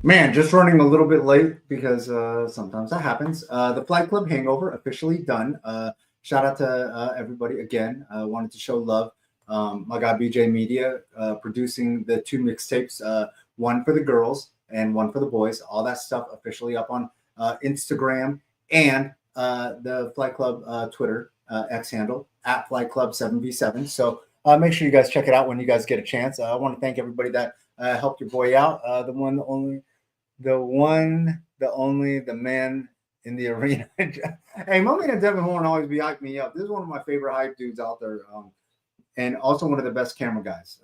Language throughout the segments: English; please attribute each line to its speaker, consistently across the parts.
Speaker 1: Man, just running a little bit late because sometimes that happens. The Flight Club Hangover officially done. Shout out to everybody again. Wanted to show love. My guy BJ Media producing the two mixtapes, one for the girls and one for the boys. All that stuff officially up on Instagram and the Flight Club Twitter X handle at Flight Club 7v7. So make sure you guys check it out when you guys get a chance. I want to thank everybody that helped your boy out. The one, the only, the man in the arena. Hey, my man Devin Horn always be hyping me up. This is one of my favorite hype dudes out there, and also one of the best camera guys.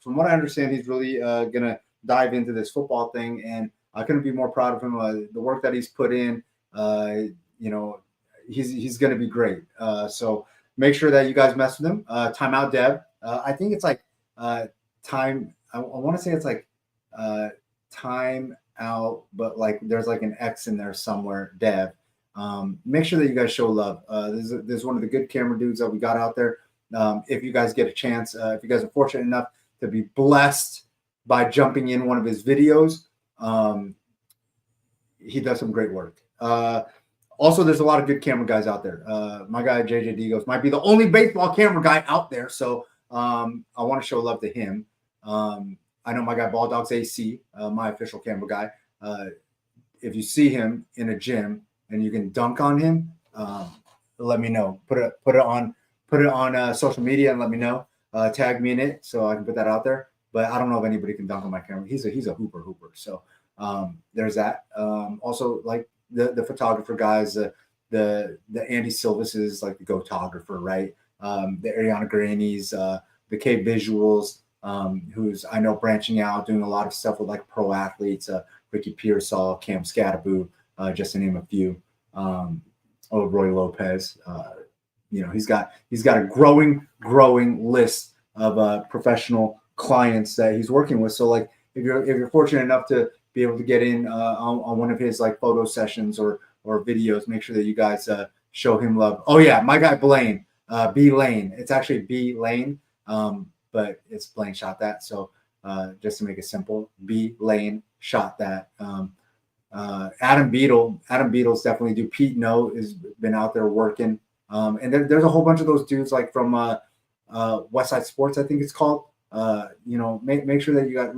Speaker 1: From what I understand, he's really gonna dive into this football thing, and I couldn't be more proud of him. The work that he's put in, he's gonna be great. So make sure that you guys mess with him. Timeout Dev. I think it's like time. I want to say it's like time out, but like there's like an X in there somewhere. Dev. Make sure that you guys show love. This is one of the good camera dudes that we got out there. If you guys get a chance, if you guys are fortunate enough to be blessed by jumping in one of his videos, he does some great work. Also, there's a lot of good camera guys out there. My guy JJ Digos might be the only baseball camera guy out there, so I want to show love to him. I know my guy Ball Dogs AC, my official camera guy. If you see him in a gym and you can dunk on him, let me know. Put it on social media and let me know. Tag me in it so I can put that out there. But I don't know if anybody can dunk on my camera. He's a hooper. So there's that. Also, like the photographer guys, the Andy Silvases, like the Gotographer, right? The Ariana Granis, the K Visuals, who's I know branching out, doing a lot of stuff with like pro athletes, Ricky Pearsall, Cam Scattaboo, just to name a few. Roy Lopez. He's got a growing list of professional clients that he's working with. So like if you're fortunate enough to be able to get in on one of his like photo sessions or videos, make sure that you guys show him love. Oh yeah, my guy Blaine, B Lane. It's actually B Lane, but it's Blaine Shot That. So just to make it simple, B Lane Shot That. Adam Beatles definitely do. Pete No has been out there working. And there's a whole bunch of those dudes like from West Side Sports, I think it's called. Make sure that you guys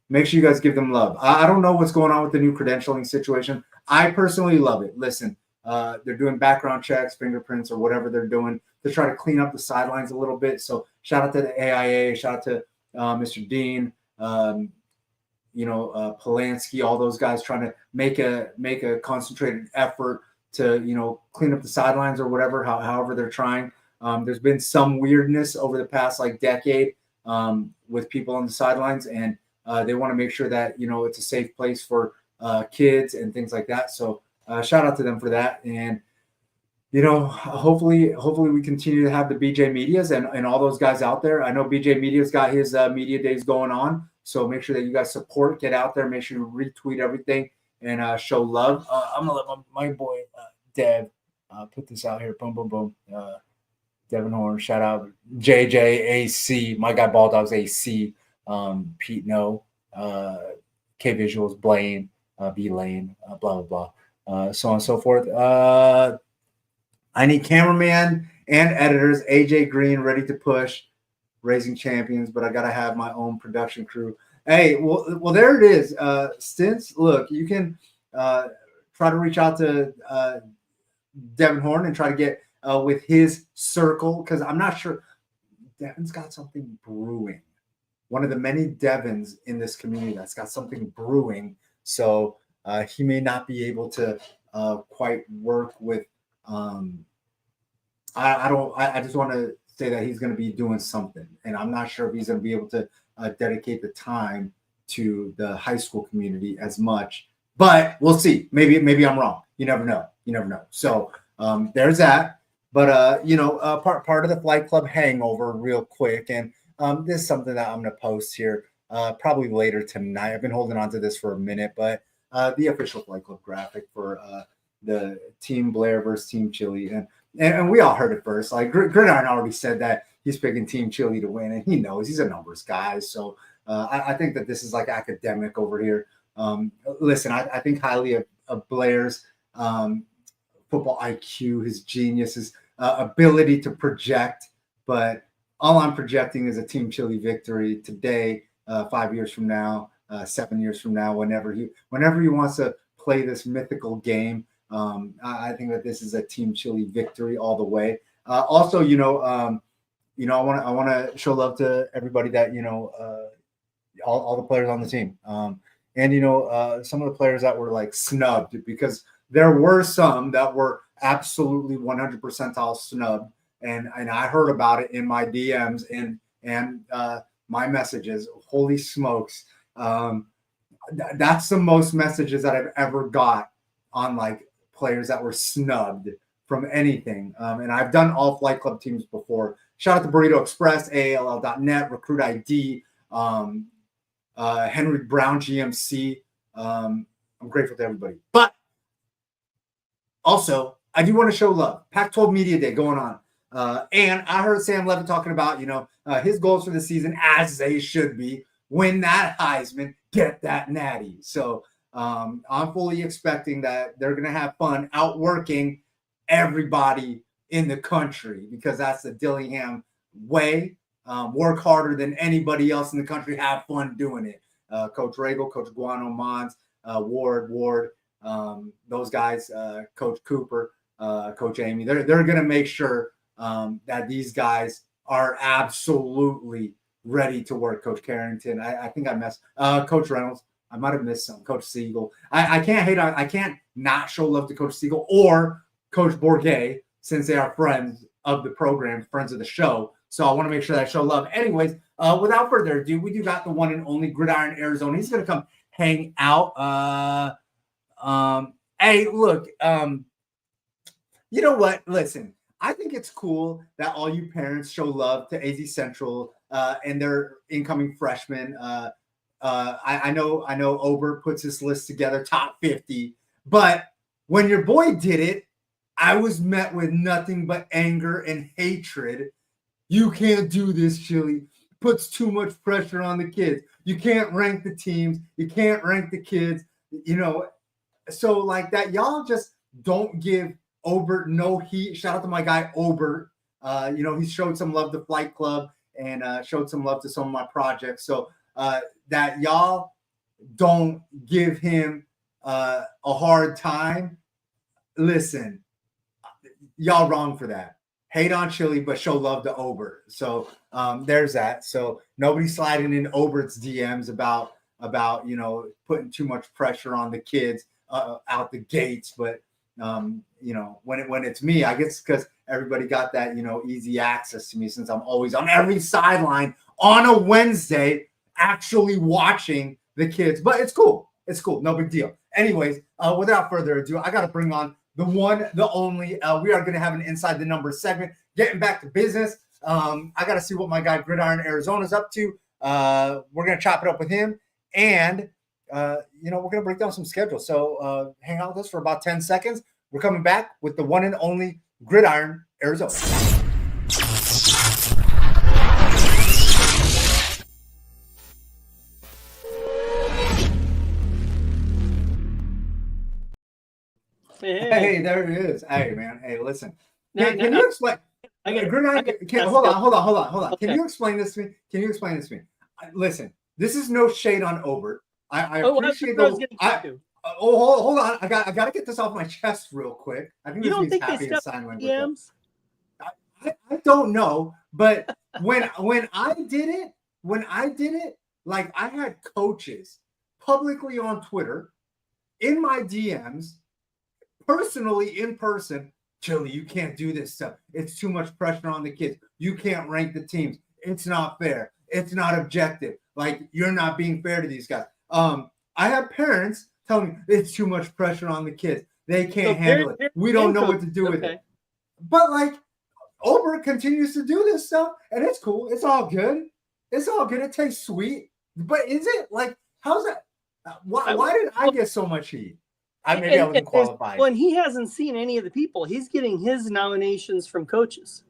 Speaker 1: make sure you guys give them love. I don't know what's going on with the new credentialing situation. I personally love it. Listen, they're doing background checks, fingerprints, or whatever they're doing to try to clean up the sidelines a little bit. So shout out to the AIA, shout out to Mr. Dean, Polanski, all those guys trying to make a concentrated effort to clean up the sidelines or whatever, however they're trying. There's been some weirdness over the past like decade with people on the sidelines, and they want to make sure that it's a safe place for kids and things like that. So shout out to them for that. And hopefully we continue to have the BJ Medias and all those guys out there. I know BJ Media's got his media days going on, so make sure that you guys support, get out there, make sure you retweet everything and show love. I'm gonna let my boy Dev put this out here. Boom, boom, boom. Devin Horn, shout out JJAC, my guy Ball Dogs AC, Pete No, K Visuals, Blaine, B Lane, blah blah blah, so on and so forth. I need cameraman and editors. AJ Green ready to push, raising champions, but I gotta have my own production crew. Hey, well, there it is. Stints, look, you can try to reach out to Devin Horn and try to get with his circle, because I'm not sure. Devin's got something brewing. One of the many Devins in this community that's got something brewing. So he may not be able to quite work with. I just want to say that he's going to be doing something, and I'm not sure if he's going to be able to dedicate the time to the high school community as much. But we'll see. Maybe I'm wrong. You never know. So there's that. But part of the Flight Club hangover, real quick, and this is something that I'm going to post here probably later tonight. I've been holding on to this for a minute, but the official Flight Club graphic for the Team Blair versus Team Chili, and we all heard it first. Like Gridiron already said that he's picking Team Chili to win, and he knows he's a numbers guy. So I think that this is like academic over here. Listen, I think highly of Blair's football IQ, his genius, his ability to project. But all I'm projecting is a Team Chili victory today, 5 years from now, 7 years from now, whenever he wants to play this mythical game. I think that this is a Team Chili victory all the way. Also, I want to show love to everybody that all the players on the team, and some of the players that were like snubbed, because there were some that were absolutely 100 percentile snubbed, and I heard about it in my DMs and my messages. Holy smokes! That's the most messages that I've ever got on like players that were snubbed from anything. And I've done all Flight Club teams before. Shout out to Burrito Express, AALL.net, Recruit ID, Henry Brown, GMC. I'm grateful to everybody. But also, I do want to show love. Pac-12 Media Day going on. And I heard Sam Levitt talking about, his goals for the season, as they should be: win that Heisman, get that natty. So I'm fully expecting that they're going to have fun outworking everybody in the country, because that's the Dillingham way. Work harder than anybody else in the country. Have fun doing it. Coach Regal, Coach Guano Mons, Ward, those guys, Coach Cooper, Coach Amy, they're going to make sure that these guys are absolutely ready to work. Coach Carrington, I think I messed. Coach Reynolds, I might have missed some. Coach Siegel, I can't not show love to Coach Siegel or Coach Bourget, since they are friends of the program, friends of the show. So I want to make sure that I show love. Anyways, without further ado, we do got the one and only Gridiron Arizona. He's going to come hang out. Hey, look, you know what? Listen, I think it's cool that all you parents show love to AZ Central and their incoming freshmen. I know Ober puts this list together, top 50, but when your boy did it, I was met with nothing but anger and hatred. You can't do this, Chili. Puts too much pressure on the kids. You can't rank the teams. You can't rank the kids. So like that, y'all just don't give Obert no heat. Shout out to my guy Obert. He showed some love to Flight Club and showed some love to some of my projects. So that y'all don't give him a hard time. Listen, y'all wrong for that. Hate on Chili, but show love to Obert. So there's that. So nobody's sliding in Obert's DMs about putting too much pressure on the kids out the gates. But when it's me, I guess because everybody got that easy access to me, since I'm always on every sideline on a Wednesday actually watching the kids. But it's cool. No big deal. Anyways, without further ado, I got to bring on the one, the only. We are going to have an Inside the Numbers segment. Getting back to business. I got to see what my guy Gridiron Arizona's up to. We're going to chop it up with him. And, we're going to break down some schedules. So hang out with us for about 10 seconds. We're coming back with the one and only Gridiron Arizona. Hey, there it is. Hey, man. Hey, listen. Can you explain? Hold on. Okay. Can you explain this to me? Listen, this is no shade on Obert. I appreciate hold on. I got to get this off my chest real quick. I think this means happy in sign language. I don't know, but when I did it, like I had coaches publicly on Twitter, in my DMs, personally in person. Chili, you can't do this stuff. It's too much pressure on the kids. You can't rank the teams. It's not fair. It's not objective. Like, you're not being fair to these guys. I have parents telling me it's too much pressure on the kids. They can't handle it. We don't know what to do with it. But like, Obert continues to do this stuff, and it's cool. It's all good. It tastes sweet. But is it like, how's that? Why did I get so much heat? I wasn't qualified.
Speaker 2: When he hasn't seen any of the people, he's getting his nominations from coaches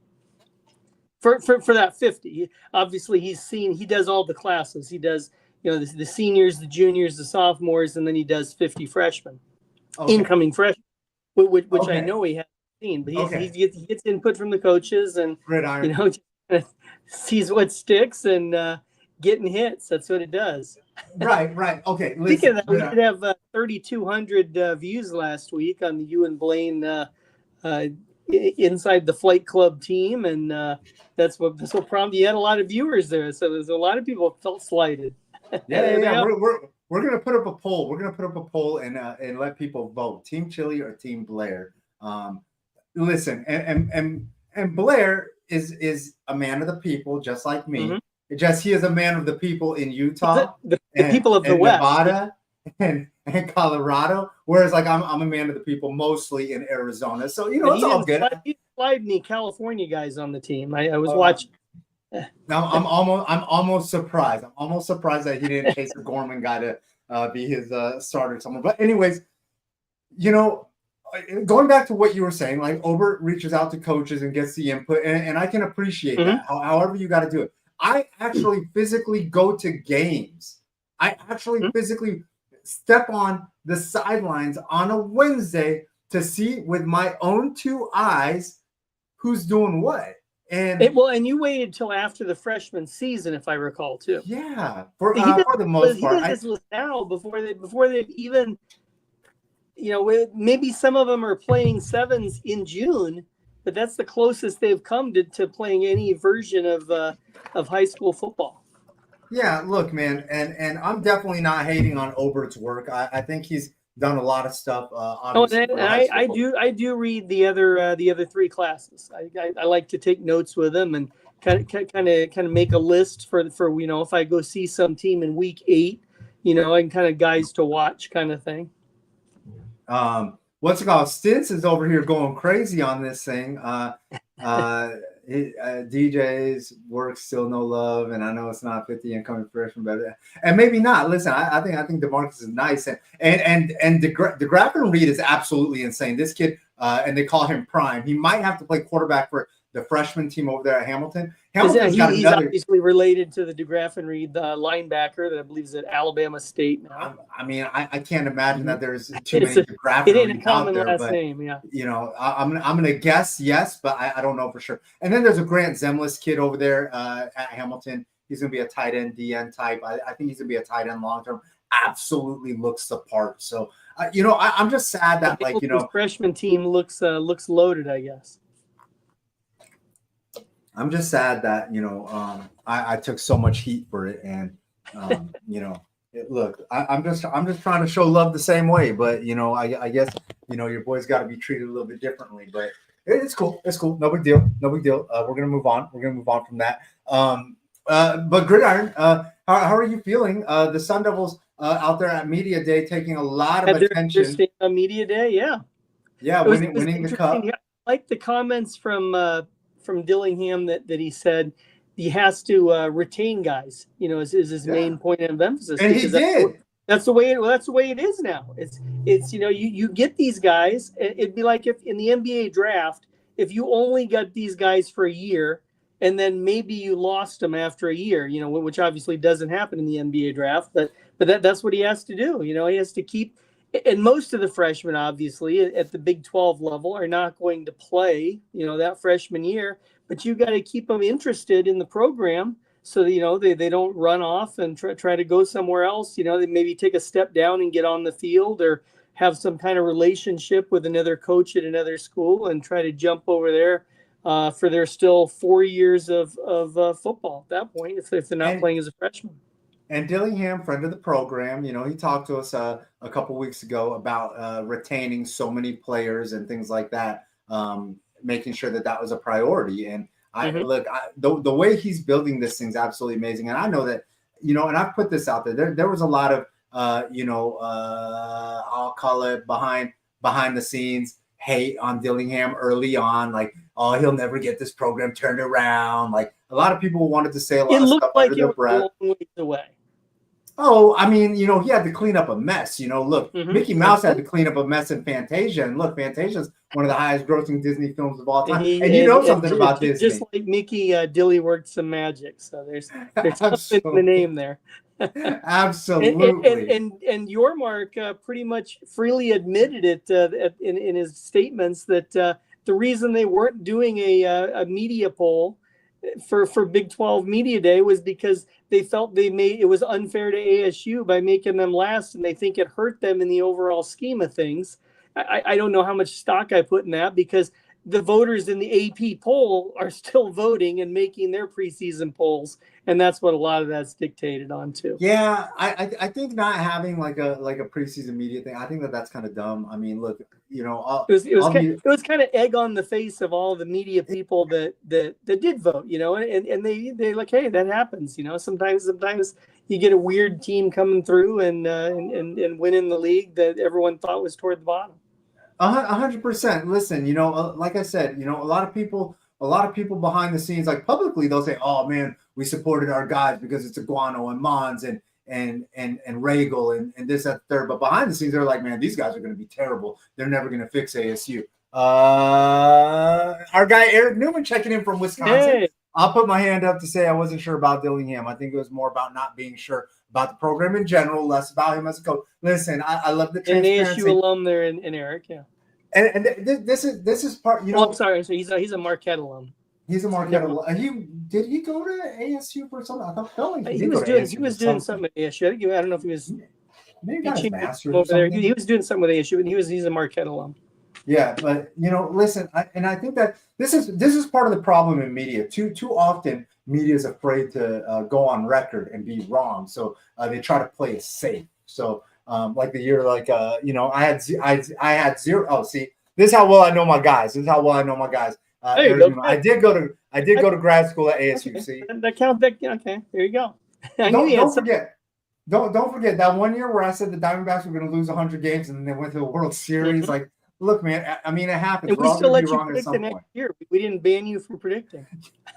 Speaker 2: for that 50. Obviously, he does all the classes. He does, the seniors, the juniors, the sophomores, and then he does 50 freshmen, incoming freshmen, which I know he hasn't seen, but he gets input from the coaches and
Speaker 1: Gridiron.
Speaker 2: Sees what sticks and getting hits. That's what it does.
Speaker 1: Right. Okay.
Speaker 2: Speaking of that, we did have 3,200 views last week on the You and Blaine Inside the Flight Club team, and this will prompt. You had a lot of viewers there, so there's a lot of people felt slighted.
Speaker 1: Yeah. We're gonna put up a poll. We're gonna put up a poll and let people vote. Team Chili or Team Blair. Listen, and Blair is a man of the people, just like me. Mm-hmm. Just he is a man of the people in Utah,
Speaker 2: the people of the West,
Speaker 1: Nevada, and Colorado. Whereas, like I'm a man of the people, mostly in Arizona. So it's all good.
Speaker 2: He applied any California guys on the team. I was watching.
Speaker 1: Now I'm almost surprised. I'm almost surprised that he didn't chase a Gorman guy to be his starter somewhere. But anyways, going back to what you were saying, like Obert reaches out to coaches and gets the input, and I can appreciate that. However you got to do it. I actually physically go to games. I actually physically step on the sidelines on a Wednesday to see with my own two eyes who's doing what. And
Speaker 2: you waited till after the freshman season, if I recall, too.
Speaker 1: Yeah, for the most part.
Speaker 2: He does this now before they've even. Maybe some of them are playing sevens in June, but that's the closest they've come to playing any version of high school football.
Speaker 1: Yeah, look, man, and I'm definitely not hating on Obert's work. I think he's done a lot of stuff.
Speaker 2: I do read the other three classes. I like to take notes with them and kind of make a list for if I go see some team in week 8, and kind of guys to watch kind of thing.
Speaker 1: What's it called? Stints is over here going crazy on this thing. DJ's work still no love, and I know it's not 50 incoming freshmen, but and maybe not. Listen, I think DeMarcus is nice, and DeGraffenreid Reed is absolutely insane. This kid, and they call him Prime. He might have to play quarterback for the freshman team over there at Hamilton.
Speaker 2: He's obviously related to the DeGraffenreid, the linebacker that I believe is at Alabama State now.
Speaker 1: I mean, I can't imagine that there's too many DeGraffenreids out there. But,
Speaker 2: name, yeah.
Speaker 1: I'm gonna guess yes, but I don't know for sure. And then there's a Grant Zemlis kid over there at Hamilton. He's gonna be a tight end, DN type. I think he's gonna be a tight end long term. Absolutely looks the part. So I'm just sad that
Speaker 2: the freshman team looks loaded, I guess.
Speaker 1: I'm just sad that I took so much heat for it, and look, I'm just trying to show love the same way, but I guess your boys got to be treated a little bit differently, but it's cool. No big deal. We're gonna move on. From that. But Gridiron, how are you feeling? The Sun Devils out there at Media Day taking a lot of attention.
Speaker 2: Media Day, yeah,
Speaker 1: winning the cup.
Speaker 2: I like the comments from Dillingham that he said he has to retain guys, is his main point of emphasis.
Speaker 1: And he did.
Speaker 2: That's the way it is now. It's you get these guys. It'd be like if in the NBA draft, if you only got these guys for a year and then maybe you lost them after a year, which obviously doesn't happen in the NBA draft, but that's what he has to do. He has to keep. And most of the freshmen, obviously, at the Big 12 level are not going to play, that freshman year. But you got to keep them interested in the program so that, they don't run off and try to go somewhere else. They maybe take a step down and get on the field or have some kind of relationship with another coach at another school and try to jump over there for their still 4 years of football at that point if they're not playing as a freshman.
Speaker 1: And Dillingham, friend of the program, he talked to us a couple weeks ago about retaining so many players and things like that, making sure that was a priority. And the way he's building this thing's absolutely amazing. And I know that, and I've put this out there. There was a lot of, I'll call it behind the scenes hate on Dillingham early on, like, oh, he'll never get this program turned around. Like a lot of people wanted to say a lot of stuff under their breath.
Speaker 2: It looked like it was a long ways away.
Speaker 1: Oh, I mean, he had to clean up a mess. Look, Mickey Mouse had to clean up a mess in Fantasia. And look, Fantasia's one of the highest grossing Disney films of all time. And something about Disney.
Speaker 2: Just like Mickey, Dilly worked some magic. So there's something in the name there.
Speaker 1: Absolutely.
Speaker 2: And Yormark pretty much freely admitted it in his statements that the reason they weren't doing a media poll for Big 12 Media Day was because they felt it was unfair to ASU by making them last, and they think it hurt them in the overall scheme of things. I don't know how much stock I put in that, because the voters in the AP poll are still voting and making their preseason polls, and that's what a lot of that's dictated on too.
Speaker 1: Yeah, I think not having like a preseason media thing, I think that's kind of dumb. I mean, look, you know,
Speaker 2: it was kind of egg on the face of all the media people that did vote, you know, and they like, hey, that happens, you know. Sometimes you get a weird team coming through and winning the league that everyone thought was toward the bottom.
Speaker 1: 100%. Listen, you know, like I said, you know, a lot of people behind the scenes, like publicly, they'll say, "Oh man, we supported our guys because it's Iguano and Mons and Regal and this, that, third." But behind the scenes, they're like, "Man, these guys are going to be terrible. They're never going to fix ASU." Our guy Eric Newman checking in from Wisconsin. Hey. I'll put my hand up to say I wasn't sure about Dillingham. I think it was more about not being sure about the program in general, less about him as a coach. Listen, I love the transparency.
Speaker 2: An ASU alum there in Eric, yeah.
Speaker 1: And this is part, you know.
Speaker 2: Oh, I'm sorry. So he's a Marquette alum.
Speaker 1: He's a Marquette alum. Did he go to ASU for something? I thought
Speaker 2: he was doing something at ASU. I don't know if he was.
Speaker 1: Maybe he got his master's
Speaker 2: over there. He was doing something with ASU, and he's a Marquette alum.
Speaker 1: Yeah, but you know, listen, I think that this is part of the problem in media. Too often, media is afraid to go on record and be wrong, so they try to play it safe. So, like the year, you know, I had zero. Oh, see, this is how well I know my guys. I did go to grad school at ASU.
Speaker 2: Okay.
Speaker 1: See,
Speaker 2: that counts. Okay, there you go.
Speaker 1: Don't forget that one year where I said the Diamondbacks were going to lose 100 games and then they went to the World Series. Mm-hmm. Like, look, man, I mean, it happens.
Speaker 2: And we still let you predict the next year. We didn't ban you from predicting.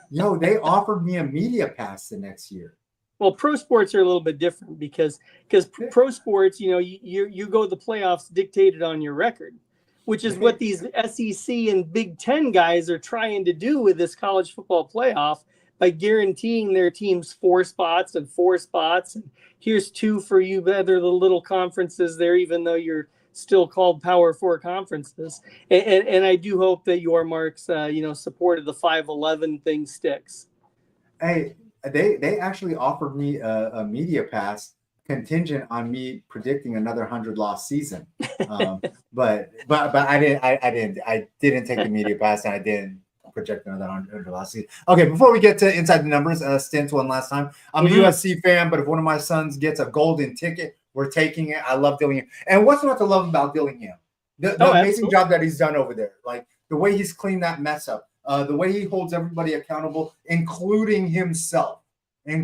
Speaker 1: Yo, they offered me a media pass the next year.
Speaker 2: Well, pro sports are a little bit different because pro sports, you know, you go to the playoffs dictated on your record, which is what these SEC and Big Ten guys are trying to do with this college football playoff by guaranteeing their teams 4 spots and 4 spots. And here's 2 for you, other the little conferences there, even though you're still called Power 4 conferences. And I do hope that Yormark's, support of the 5-11 thing sticks.
Speaker 1: Hey, they actually offered me a media pass contingent on me predicting another 100-loss season. But I didn't take the media pass, and I didn't project another 100-loss season. Okay, before we get to inside the numbers, Stint one last time. I'm a USC fan, but if one of my sons gets a golden ticket, we're taking it. I love Dillingham. And what's not to love about Dillingham? The amazing job that he's done over there. Like the way he's cleaned that mess up, the way he holds everybody accountable, including himself. I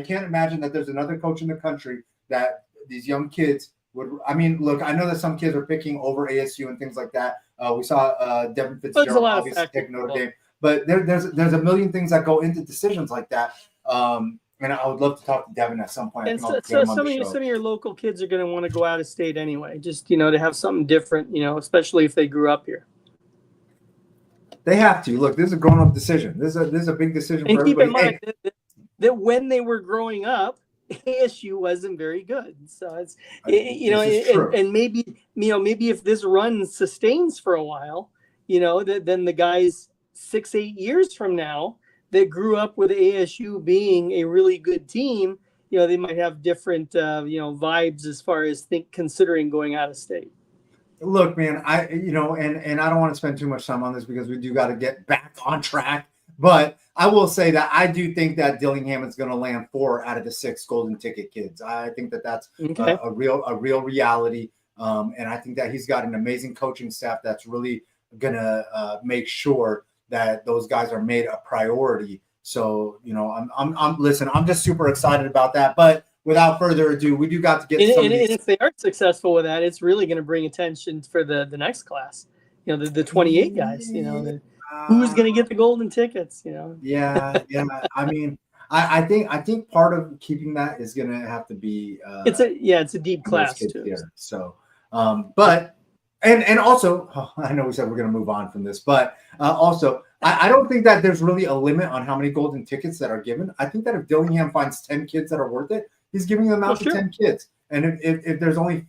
Speaker 1: can't imagine that there's another coach in the country that these young kids would. I mean, look, I know that some kids are picking over ASU and things like that. We saw Devin Fitzgerald obviously take Notre Dame, but there's a million things that go into decisions like that. And I would love to talk to Devin at some point.
Speaker 2: And so some of your local kids are going to want to go out of state anyway, just, you know, to have something different, you know, especially if they grew up here.
Speaker 1: They have to. Look, this is a grown-up decision. This is a big decision for everybody.
Speaker 2: And keep in mind that when they were growing up, ASU wasn't very good. So it's, and maybe if this run sustains for a while, you know, then the guys 6-8 years from now that grew up with ASU being a really good team, you know, they might have different, vibes as far as considering going out of state.
Speaker 1: Look, man, I don't want to spend too much time on this because we do got to get back on track. But I will say that I do think that Dillingham is going to land 4 out of the 6 golden ticket kids. I think that that's a real reality. And I think that he's got an amazing coaching staff that's really going to make sure that those guys are made a priority. So, you know, I'm just super excited about that. But without further ado, we do got to get
Speaker 2: and if they are successful with that, it's really going to bring attention for the next class. You know, the 28 guys, you know, who's going to get the golden tickets, you know?
Speaker 1: Yeah. I mean, I think part of keeping that is going to have to be
Speaker 2: it's a deep class too.
Speaker 1: Here. So, but and also, I know we said we're going to move on from this, but also I don't think that there's really a limit on how many golden tickets that are given. I think that if Dillingham finds 10 kids that are worth it, he's giving them out to
Speaker 2: sure.
Speaker 1: 10 kids. And if there's only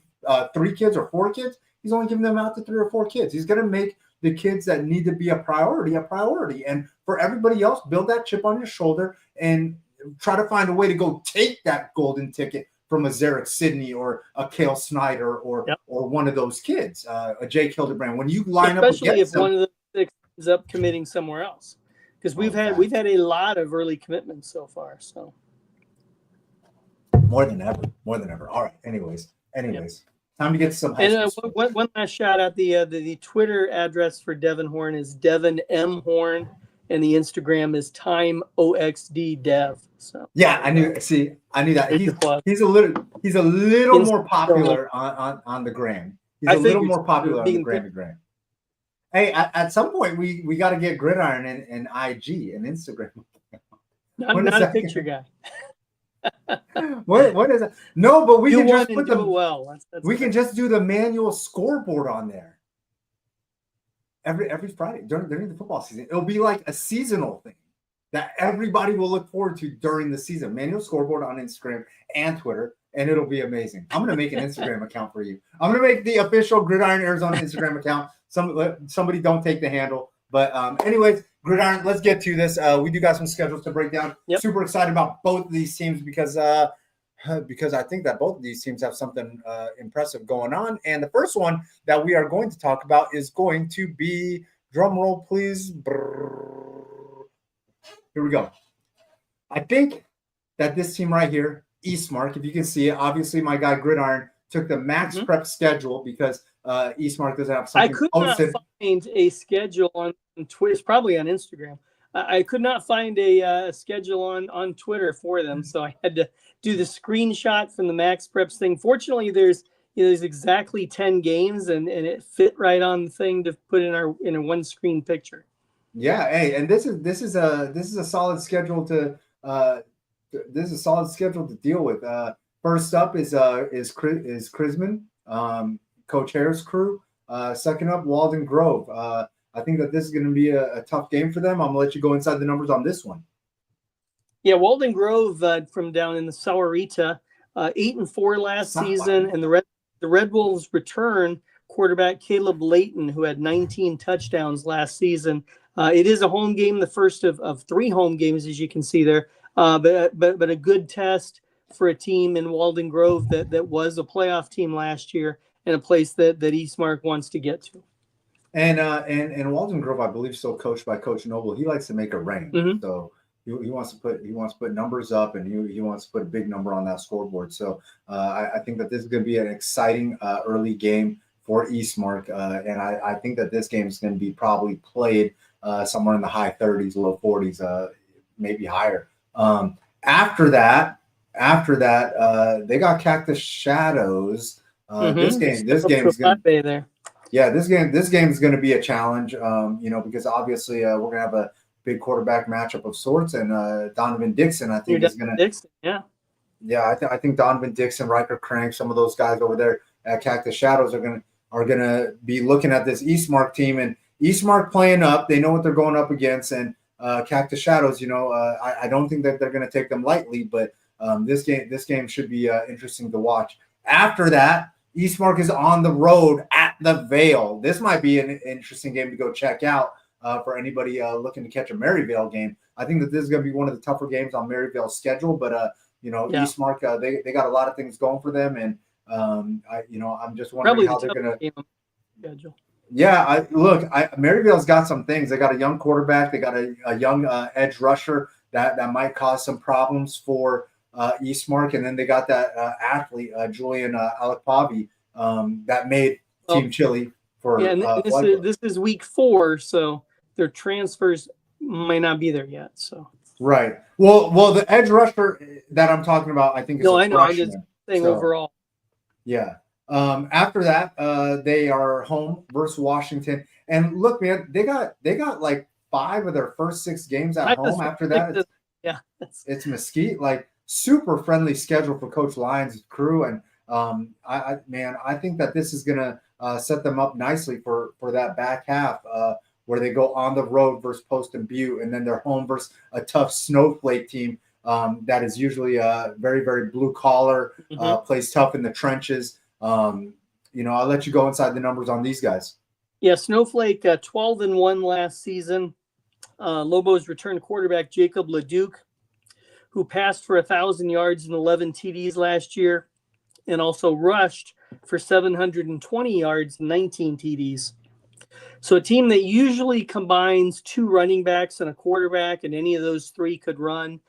Speaker 1: 3 kids or 4 kids, he's only giving them out to 3 or 4 kids. He's going to make the kids that need to be a priority. And for everybody else, build that chip on your shoulder and try to find a way to go take that golden ticket from a Zarek Sidney or a Kale Snyder or one of those kids, a Jake Hildebrand. When you line up,
Speaker 2: especially if one of the 6 ends up committing somewhere else, because we've had a lot of early commitments so far. So
Speaker 1: more than ever. All right. Anyways, time to get some.
Speaker 2: And one last shout out. The Twitter address for Devin Horn is Devin M Horn, and the Instagram is TimeOXDDev. So
Speaker 1: yeah, I knew that. He's a little more popular on the gram. He's a little more popular on the gram. Hey, at some point we got to get Gridiron and IG and Instagram.
Speaker 2: Not a picture guy.
Speaker 1: What is it? No, but we can just put them
Speaker 2: well.
Speaker 1: We can just do the manual scoreboard on there every Friday during the football season. It'll be like a seasonal thing that everybody will look forward to during the season. Manual scoreboard on Instagram and Twitter, and it'll be amazing. I'm gonna make an Instagram account for you. I'm gonna make the official Gridiron Arizona Instagram account. Somebody don't take the handle, but anyways. Gridiron, let's get to this. We do got some schedules to break down.
Speaker 2: Yep.
Speaker 1: Super excited about both of these teams because I think that both of these teams have something impressive going on. And the first one that we are going to talk about is going to be, drum roll, please. Here we go. I think that this team right here, Eastmark, if you can see it, obviously my guy Gridiron took the max prep schedule because Eastmark doesn't have something
Speaker 2: I could not find a schedule on Twitter. It's probably on Instagram. I could not find a schedule on Twitter for them, so I had to do the screenshot from the Max Preps thing. Fortunately, there's exactly 10 games, and it fit right on the thing to put in a one screen picture.
Speaker 1: Yeah, hey, and this is a solid schedule to deal with. First up is Chrisman, Coach Hare's crew. Second up, Walden Grove. I think that this is going to be a tough game for them. I'm going to let you go inside the numbers on this one.
Speaker 2: Yeah, Walden Grove from down in the Sahuarita, 8-4 last season, and the Red Wolves return quarterback Caleb Layton, who had 19 touchdowns last season. It is a home game, the first of 3 home games, as you can see there, but a good test for a team in Walden Grove that was a playoff team last year and a place that Eastmark wants to get to.
Speaker 1: And Walden Grove, I believe, still coached by Coach Noble. He likes to make a rain, so he wants to put numbers up, and he wants to put a big number on that scoreboard. So I think that this is going to be an exciting early game for Eastmark, and I think that this game is going to be probably played somewhere in the high 30s, low 40s, maybe higher. After that, they got Cactus Shadows. This game is going to
Speaker 2: there.
Speaker 1: Yeah, this game is going to be a challenge, because obviously we're going to have a big quarterback matchup of sorts, and Donovan Dixon, I think, is going to. I think Donovan Dixon, Riker Crank, some of those guys over there at Cactus Shadows are going to be looking at this Eastmark team, and Eastmark playing up. They know what they're going up against, and Cactus Shadows, I don't think that they're going to take them lightly, but this game should be interesting to watch. After that, Eastmark is on the road at the Vale. This might be an interesting game to go check out for anybody looking to catch a Maryvale game. I think that this is going to be one of the tougher games on Maryvale's schedule, but Eastmark, they got a lot of things going for them, and I'm just wondering how they're going to schedule. Yeah, Maryvale's got some things. They got a young quarterback. They got a young edge rusher that might cause some problems for Eastmark, and then they got that athlete Julian Alekpavi that made Team Chili for. Yeah,
Speaker 2: and this is week 4, so their transfers might not be there yet. So
Speaker 1: right. Well, the edge rusher that I'm talking about, I think.
Speaker 2: I know. I'm just saying overall.
Speaker 1: Yeah. After that, they are home versus Washington, and look, man, they got like 5 of their first 6 games at home. After that, it's Mesquite. Like, super friendly schedule for Coach Lyons' crew, and I think that this is gonna set them up nicely for that back half where they go on the road versus Post and Butte, and then they're home versus a tough Snowflake team that is usually very, very blue collar, plays tough in the trenches. I'll let you go inside the numbers on these guys.
Speaker 2: Yeah, Snowflake 12-1 last season. Lobos returned quarterback Jacob Leduc, who passed for 1,000 yards and 11 TDs last year, and also rushed for 720 yards and 19 TDs. So a team that usually combines 2 running backs and a quarterback, and any of those 3 could run.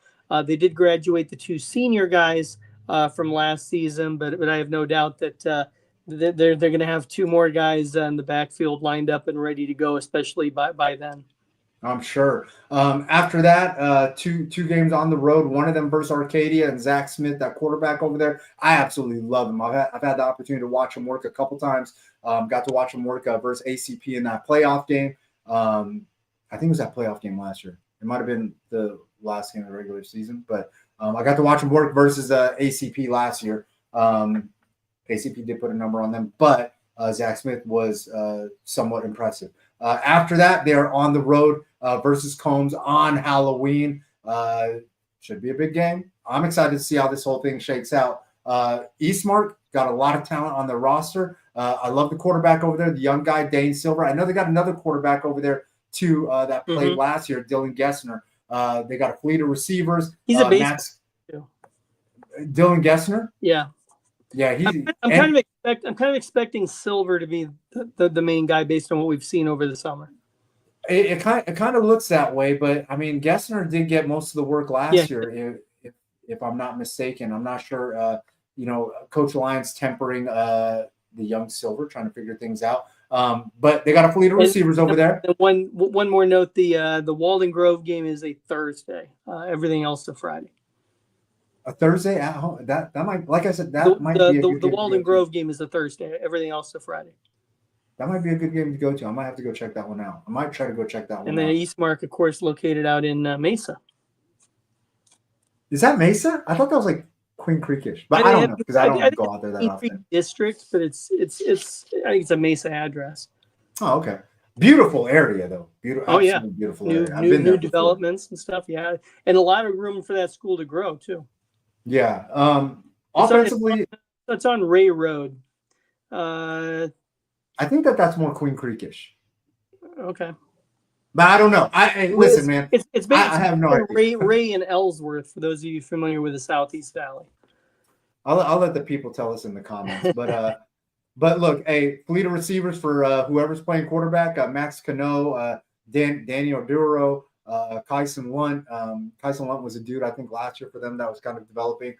Speaker 2: They did graduate the 2 senior guys from last season, but I have no doubt that they're going to have 2 more guys in the backfield lined up and ready to go, especially by then.
Speaker 1: I'm sure. After that, two games on the road, one of them versus Arcadia, and Zach Smith, that quarterback over there. I absolutely love him. I've had the opportunity to watch him work a couple times. Got to watch him work versus ACP in that playoff game. I think it was that playoff game last year. It might have been the last game of the regular season, but I got to watch him work versus ACP last year. ACP did put a number on them, but Zach Smith was somewhat impressive. After that, they're on the road versus Combs on Halloween. Should be a big game. I'm excited to see how this whole thing shakes out. Eastmark got a lot of talent on their roster. I love the quarterback over there, the young guy, Dane Silver. I know they got another quarterback over there, too, that played last year, Dylan Gessner. They got a fleet of receivers.
Speaker 2: He's a base.
Speaker 1: Dylan Gessner?
Speaker 2: Yeah.
Speaker 1: Yeah,
Speaker 2: I'm kind of expecting Silver to be the main guy based on what we've seen over the summer.
Speaker 1: It kind of looks that way, but I mean, Gessner did get most of the work last year, if I'm not mistaken. I'm not sure. Coach Lyons tempering the young Silver, trying to figure things out. But they got a fleet of receivers over there.
Speaker 2: One more note: the Walden Grove game is a Thursday. Everything else a Friday.
Speaker 1: A Thursday at home. That might, like I said, might be a good
Speaker 2: the Walden Grove game is a Thursday. Everything else a Friday.
Speaker 1: That might be a good game to go to. I might have to go check that one out. I might try to go check that one out.
Speaker 2: And then Eastmark, of course, located out in Mesa.
Speaker 1: Is that Mesa? I thought that was like Queen Creekish, but I don't know because I don't go out there that often.
Speaker 2: District, but it's I think it's a Mesa address.
Speaker 1: Oh, okay. Beautiful area though. Beautiful.
Speaker 2: Oh yeah,
Speaker 1: beautiful area. I've been there
Speaker 2: new developments and stuff. Yeah, and a lot of room for that school to grow too.
Speaker 1: Yeah. Offensively,
Speaker 2: it's on Ray Road.
Speaker 1: I think that's more Queen Creekish.
Speaker 2: Okay.
Speaker 1: But I don't know. Listen, man.
Speaker 2: It's basically
Speaker 1: I have no idea.
Speaker 2: Ray and Ellsworth, for those of you familiar with the Southeast Valley.
Speaker 1: I'll let the people tell us in the comments. But look, a fleet of receivers for whoever's playing quarterback. Max Cano, Daniel Duro, Kyson Lunt. Kyson Lunt was a dude, I think, last year for them that was kind of developing.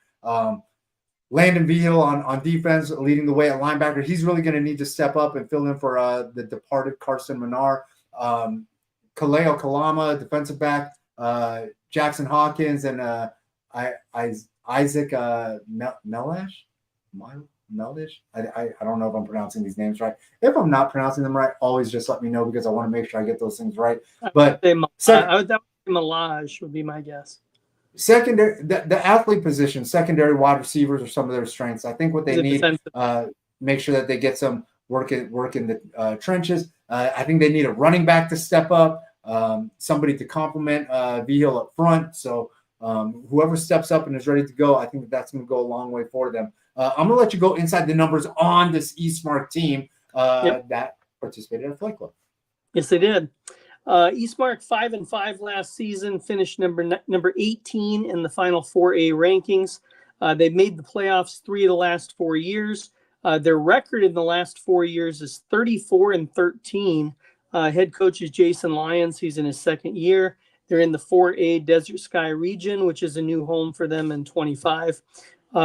Speaker 1: Landon Veal on defense, leading the way at linebacker. He's really going to need to step up and fill in for the departed Carson Menard. Kaleo Kalama, defensive back. Jackson Hawkins and Isaac Meldish. I don't know if I'm pronouncing these names right. If I'm not pronouncing them right, always just let me know because I want to make sure I get those things right. But
Speaker 2: Malage would be my guess.
Speaker 1: Secondary, the athlete position, secondary wide receivers are some of their strengths. I think what they need, make sure that they get some work in the trenches. I think they need a running back to step up, somebody to complement Vigil up front. So whoever steps up and is ready to go, I think that's going to go a long way for them. I'm going to let you go inside the numbers on this Eastmark team that participated at Flight Club.
Speaker 2: Yes, they did. Eastmark 5-5 last season, finished number 18 in the final 4A rankings. They've made the playoffs 3 of the last 4 years. Their record in the last 4 years is 34-13. Head coach is Jason Lyons. He's in his second year. They're in the 4A Desert Sky region, which is a new home for them in 25.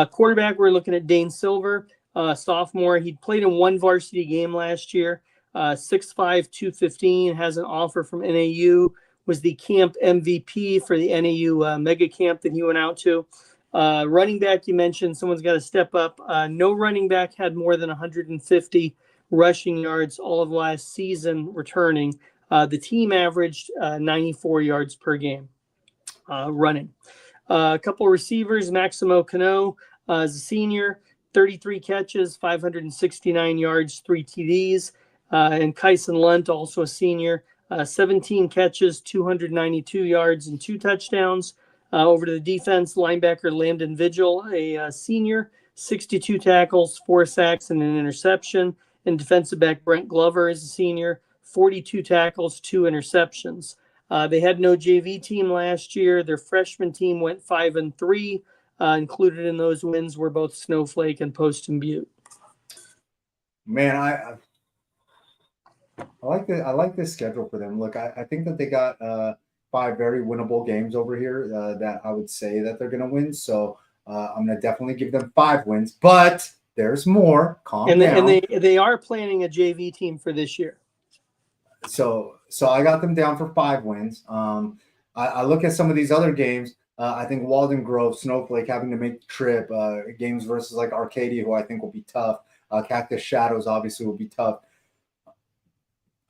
Speaker 2: Quarterback, we're looking at Dane Silver, sophomore. He played in 1 varsity game last year. 6'5", 215, has an offer from NAU, was the camp MVP for the NAU mega camp that he went out to. Running back, you mentioned someone's got to step up. No running back had more than 150 rushing yards all of last season returning. The team averaged 94 yards per game running. A couple of receivers, Maximo Cano is a senior, 33 catches, 569 yards, 3 TDs. And Kyson Lunt, also a senior, 17 catches, 292 yards, and 2 touchdowns. Over to the defense, linebacker Landon Vigil, a senior, 62 tackles, 4 sacks, and an interception. And defensive back Brent Glover is a senior, 42 tackles, 2 interceptions. They had no JV team last year. Their freshman team went 5-3. Included in those wins were both Snowflake and Poston Butte.
Speaker 1: Man, I like this schedule for them. Look, I think that they got 5 very winnable games over here that I would say that they're going to win. So I'm going to definitely give them 5 wins, but there's more. Calm down.
Speaker 2: And they are planning a JV team for this year.
Speaker 1: So I got them down for 5 wins. I look at some of these other games. I think Walden Grove, Snowflake having to make the trip, games versus like Arcadia, who I think will be tough. Cactus Shadows obviously will be tough.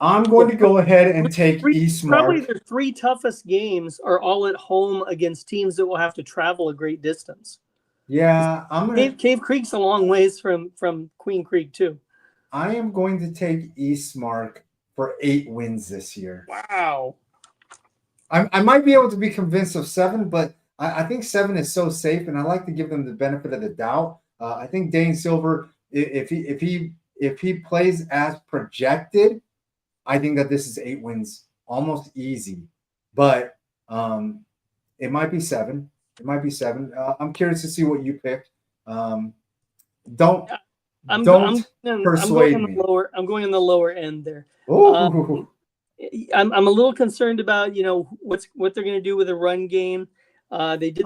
Speaker 1: I'm going to go ahead and take Eastmark.
Speaker 2: Probably their 3 toughest games are all at home against teams that will have to travel a great distance.
Speaker 1: Yeah,
Speaker 2: Cave Creek's a long ways from Queen Creek too.
Speaker 1: I am going to take Eastmark for 8 wins this year.
Speaker 2: Wow.
Speaker 1: I might be able to be convinced of 7, but I think 7 is so safe, and I like to give them the benefit of the doubt. I think Dane Silver, if he plays as projected, I think that this is 8 wins, almost easy. But it might be 7. It might be 7. I'm curious to see what you picked. Don't persuade me.
Speaker 2: I'm going in the lower end there. I'm a little concerned about what they're going to do with the run game. They did.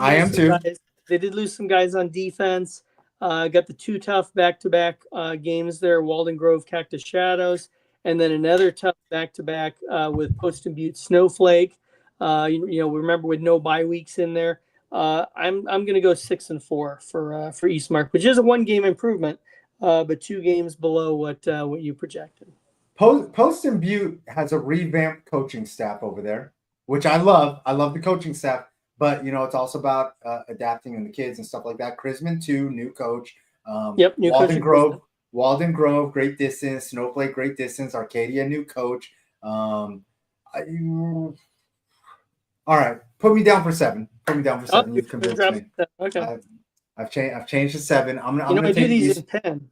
Speaker 2: They did lose some guys on defense. Got the 2 tough back-to-back games there: Walden Grove, Cactus Shadows, and then another tough back-to-back with Poston Butte, Snowflake. Remember with no bye weeks in there. I'm going to go 6-4 for Eastmark, which is a 1-game improvement, but 2 games below what you projected.
Speaker 1: Poston Butte has a revamped coaching staff over there, which I love. I love the coaching staff, but it's also about adapting and the kids and stuff like that. Chrisman too, new coach.
Speaker 2: New
Speaker 1: Walden Grove, great distance. Snowflake, great distance. Arcadia, new coach. All right, put me down for 7. Put me down for 7. You've convinced me.
Speaker 2: Okay.
Speaker 1: I've changed to 7. I'm gonna
Speaker 2: I
Speaker 1: take
Speaker 2: do these in pen.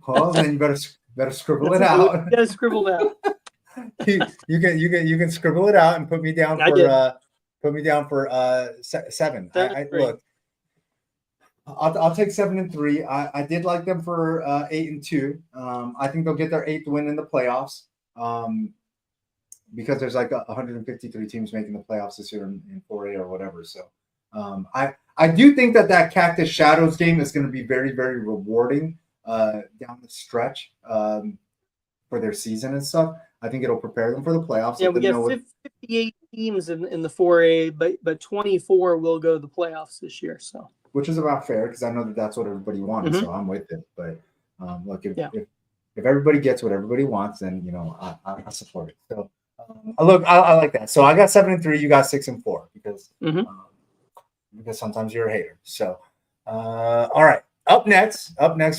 Speaker 1: Well, then you better scribble it out.
Speaker 2: You gotta scribble it out.
Speaker 1: you can scribble it out and put me down for 7. Look, I'll take 7-3. I did like them for 8-2. I think they'll get their 8th win in the playoffs. Because there's like 153 teams making the playoffs this year in 4A or whatever. So I do think that Cactus Shadows game is going to be very, very rewarding down the stretch for their season and stuff. I think it'll prepare them for the playoffs.
Speaker 2: Yeah, we got 58 teams in the 4A, but 24 will go to the playoffs this year. So,
Speaker 1: which is about fair because I know that that's what everybody wanted. Mm-hmm. So I'm with it. But look, if everybody gets what everybody wants, then I support it. So. Look, I like that. So I got 7-3. You got 6-4 because sometimes you're a hater. So, all right. Up next,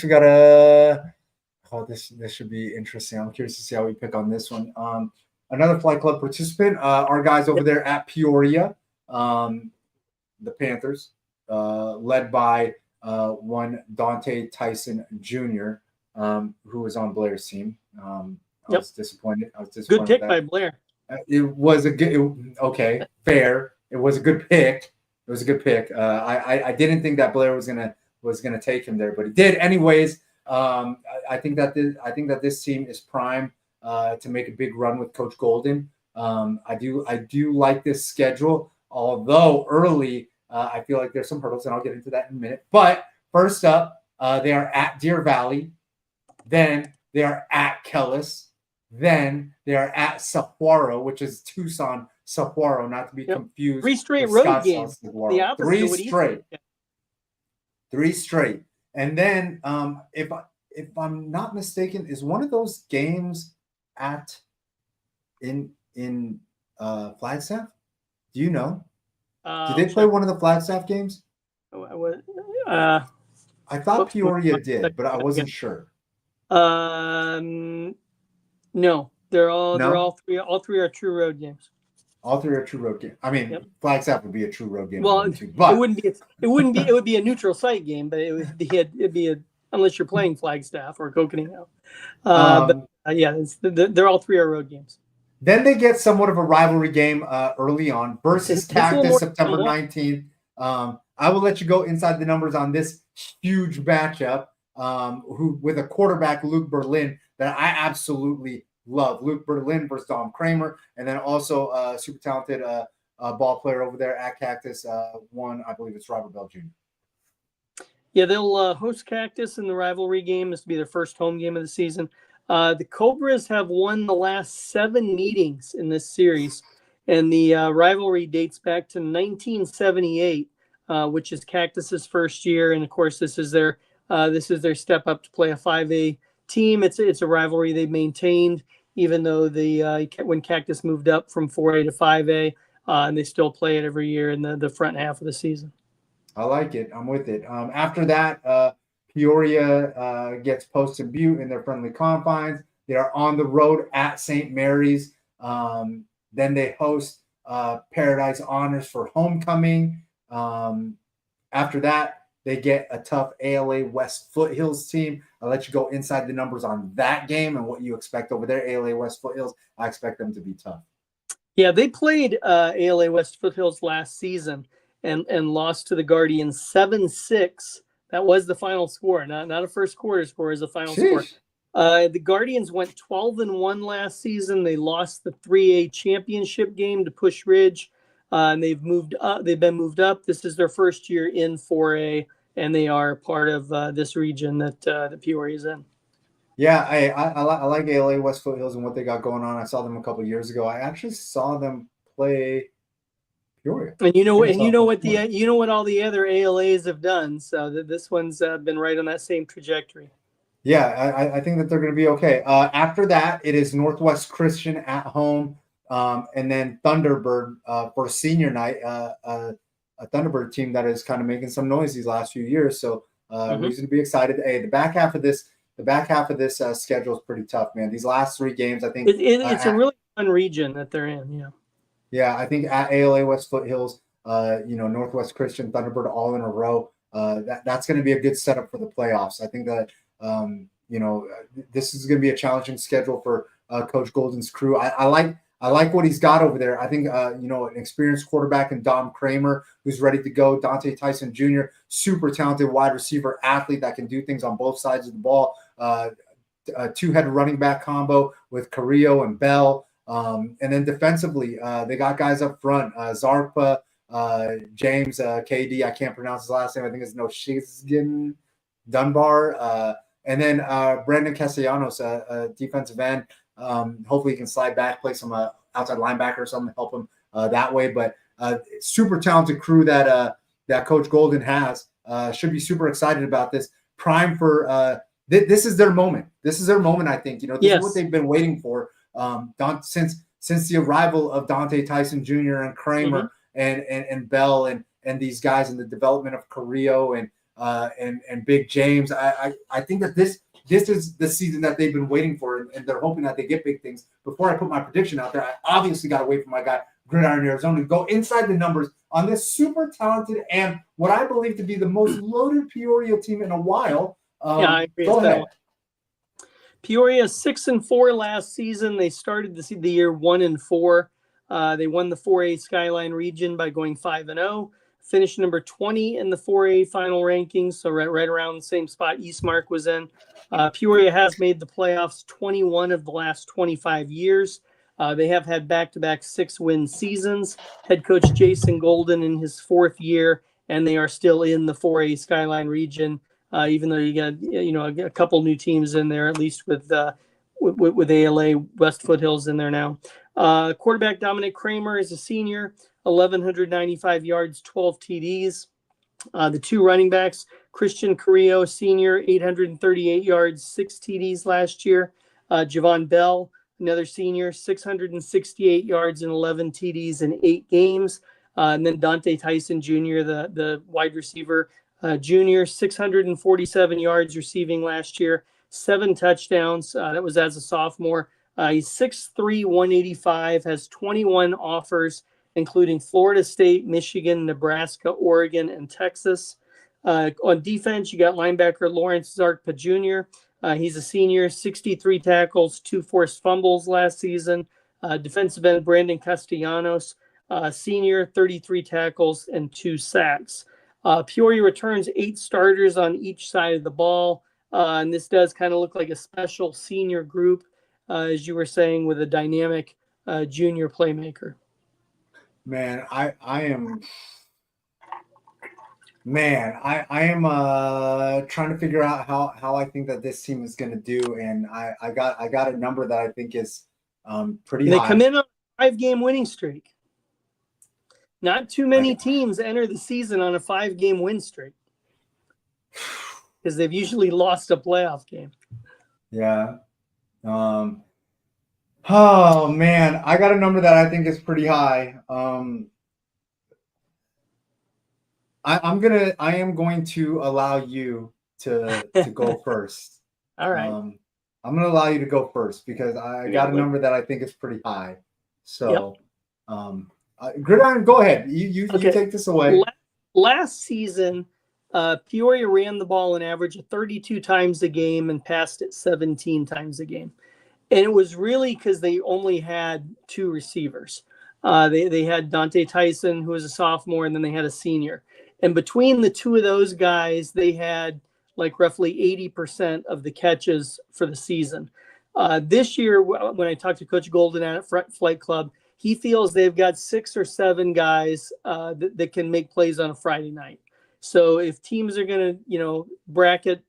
Speaker 1: we got this should be interesting. I'm curious to see how we pick on this one. Another Flight Club participant. Our guys over there at Peoria, the Panthers, led by one Dante Tyson Jr., who was on Blair's team. I was disappointed.
Speaker 2: Good pick by Blair.
Speaker 1: It was a good. Okay, fair. It was a good pick. I didn't think that Blair was gonna take him there, but he did. Anyways, I think that this team is primed to make a big run with Coach Golden. I do like this schedule, although early I feel like there's some hurdles, and I'll get into that in a minute. But first up, they are at Deer Valley, then they are at Kellis. Then they are at Saguaro, which is Tucson, Saguaro, not to be confused.
Speaker 2: 3 straight road games. The opposite.
Speaker 1: 3 straight. And then, if I'm not mistaken, is one of those games in Flagstaff? Do you know? Did they play one of the Flagstaff games?
Speaker 2: I
Speaker 1: thought Peoria did, but I wasn't sure.
Speaker 2: No, They're
Speaker 1: No,
Speaker 2: all three are true road games.
Speaker 1: all three are true road game. I mean,
Speaker 2: Yep.
Speaker 1: Flagstaff would be a true road game.
Speaker 2: Well,
Speaker 1: Too, but
Speaker 2: it would be a neutral site game, but it'd be a unless you're playing Flagstaff or Coconino. Yeah, they're all three are road games.
Speaker 1: Then they get somewhat of a rivalry game early on versus Cactus, September 19th. I will let you go inside the numbers on this huge matchup who with a quarterback, Luke Berlin, that I absolutely love. Luke Berlin versus Dom Kramer, and then also super talented ball player over there at Cactus, one, I believe it's Robert Bell Jr.
Speaker 2: Yeah, they'll host Cactus in the rivalry game. This will be their first home game of the season. The Cobras have won the last 7 meetings in this series, and the rivalry dates back to 1978, which is Cactus's first year. And of course, this is their step up to play a 5A team. It's a rivalry they've maintained, even though when Cactus moved up from 4A to 5A, and they still play it every year in the front half of the season.
Speaker 1: I like it. I'm with it. After that, Peoria gets Poston Butte in their friendly confines. They are on the road at St. Mary's. Then they host Paradise Honors for homecoming. After that, they get a tough ALA West Foothills team. I'll let you go inside the numbers on that game and what you expect over there. ALA West Foothills, I expect them to be tough.
Speaker 2: Yeah, they played ALA West Foothills last season and lost to the Guardians 7-6. That was the final score, not a first quarter score, as a final score. The Guardians went 12-1 last season. They lost the 3A championship game to Push Ridge, and they've moved up. They've been moved up. This is their first year in 4A, and they are part of this region that Peoria is in.
Speaker 1: Yeah, I like ALA West Foothills and what they got going on. I saw them a couple years ago. I actually saw them play Peoria.
Speaker 2: And you know what all the other ALAs have done. So this one's been right on that same trajectory.
Speaker 1: Yeah, I think that they're going to be okay. After that, it is Northwest Christian at home, and then Thunderbird for senior night. A Thunderbird team that is kind of making some noise these last few years. So reason to be excited. Hey, the back half of this schedule is pretty tough, man. These last 3 games, I think
Speaker 2: it's a really fun region that they're in. Yeah.
Speaker 1: Yeah, I think at ALA West Foothills, Northwest Christian, Thunderbird all in a row. That's going to be a good setup for the playoffs. I think that this is going to be a challenging schedule for Coach Golden's crew. I like what he's got over there. I think an experienced quarterback in Dom Kramer who's ready to go. Dante Tyson Jr., super talented wide receiver athlete that can do things on both sides of the ball. A 2-head running back combo with Carrillo and Bell. And then defensively, they got guys up front, Zarpa, James, KD, I can't pronounce his last name. I think it's Noshizgin Dunbar. And then Brandon Castellanos, a defensive end. Hopefully he can slide back, play some outside linebacker or something to help him that way. But super talented crew that Coach Golden has. Should be super excited about this. Prime for this is their moment. This is their moment, I think. This is what they've been waiting for. Since the arrival of Dante Tyson Jr. and Kramer and Bell and these guys in the development of Carrillo and Big James, I think that this is the season that they've been waiting for, and they're hoping that they get big things. Before I put my prediction out there, I obviously got to wait for my guy Gridiron Arizona to go inside the numbers on this super talented and what I believe to be the most loaded Peoria team in a while.
Speaker 2: I agree.
Speaker 1: Go ahead.
Speaker 2: Peoria 6-4 last season. They started the year 1-4. They won the 4A Skyline region by going 5-0. Finished number 20 in the 4A final rankings, so right around the same spot Eastmark was in. Peoria has made the playoffs 21 of the last 25 years. They have had back-to-back 6-win seasons. Head coach Jason Golden in his 4th year, and they are still in the 4A Skyline region. Even though you got a couple new teams in there, at least with ALA West Foothills in there now. Quarterback Dominic Kramer is a senior, 1,195 yards, 12 TDs. The 2 running backs, Christian Carrillo, senior, 838 yards, 6 TDs last year. Javon Bell, another senior, 668 yards and 11 TDs in 8 games. And then Dante Tyson Jr., the wide receiver, junior, 647 yards receiving last year, 7 touchdowns. That was as a sophomore. He's 6'3", 185, has 21 offers, including Florida State, Michigan, Nebraska, Oregon, and Texas. On defense, you got linebacker Lawrence Zarkpa Jr. He's a senior, 63 tackles, 2 forced fumbles last season. Defensive end Brandon Castellanos, senior, 33 tackles and 2 sacks. Peoria returns 8 starters on each side of the ball. And this does kind of look like a special senior group, as you were saying, with a dynamic junior playmaker.
Speaker 1: Man, I am trying to figure out how I think that this team is going to do, and I got a number that I think is pretty high.
Speaker 2: They come in on a 5-game winning streak. Not too many teams enter the season on a 5-game win streak because they've usually lost a playoff game.
Speaker 1: Yeah. Oh man, I got a number that I think is pretty high. I am going to allow you to go first.
Speaker 2: All right.
Speaker 1: I'm going to allow you to go first because I got a number that I think is pretty high. So, Gridiron, go ahead. You take this away.
Speaker 2: Last season, Peoria ran the ball an average of 32 times a game and passed it 17 times a game. And it was really because they only had 2 receivers. They had Dante Tyson, who was a sophomore, and then they had a senior. And between the 2 of those guys, they had like roughly 80% of the catches for the season. This year, when I talked to Coach Golden at Flight Club, he feels they've got 6 or 7 guys that can make plays on a Friday night. So if teams are going to, bracket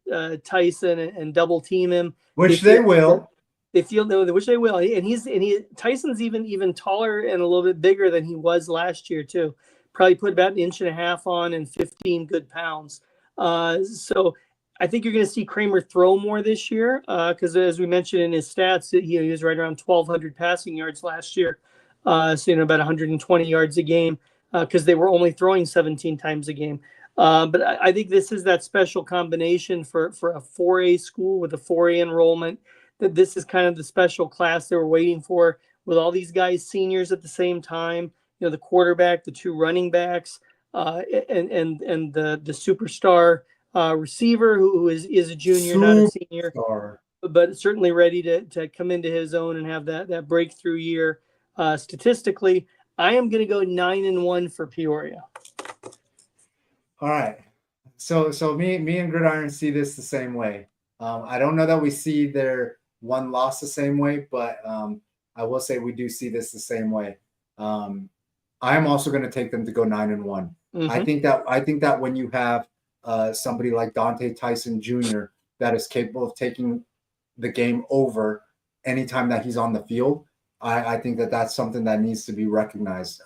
Speaker 2: Tyson and double team him,
Speaker 1: which they will.
Speaker 2: They feel which they will, and Tyson's even taller and a little bit bigger than he was last year too. Probably put about 1.5 inches on and 15 good pounds. So I think you're going to see Kramer throw more this year because as we mentioned in his stats, he was right around 1,200 passing yards last year. So about 120 yards a game because they were only throwing 17 times a game. But I think this is that special combination for a 4A school with a 4A enrollment. That this is kind of the special class they were waiting for, with all these guys seniors at the same time. The quarterback, the 2 running backs, and the superstar receiver who is a junior, not a senior, but certainly ready to come into his own and have that breakthrough year. Statistically, I am going to go 9-1 for Peoria.
Speaker 1: All right. So me and Gridiron see this the same way. I don't know that we see their one loss the same way, but I will say we do see this the same way. I am also going to take them to go 9-1. Mm-hmm. I think that when you have somebody like Dante Tyson Jr. that is capable of taking the game over anytime that he's on the field, I think that that's something that needs to be recognized.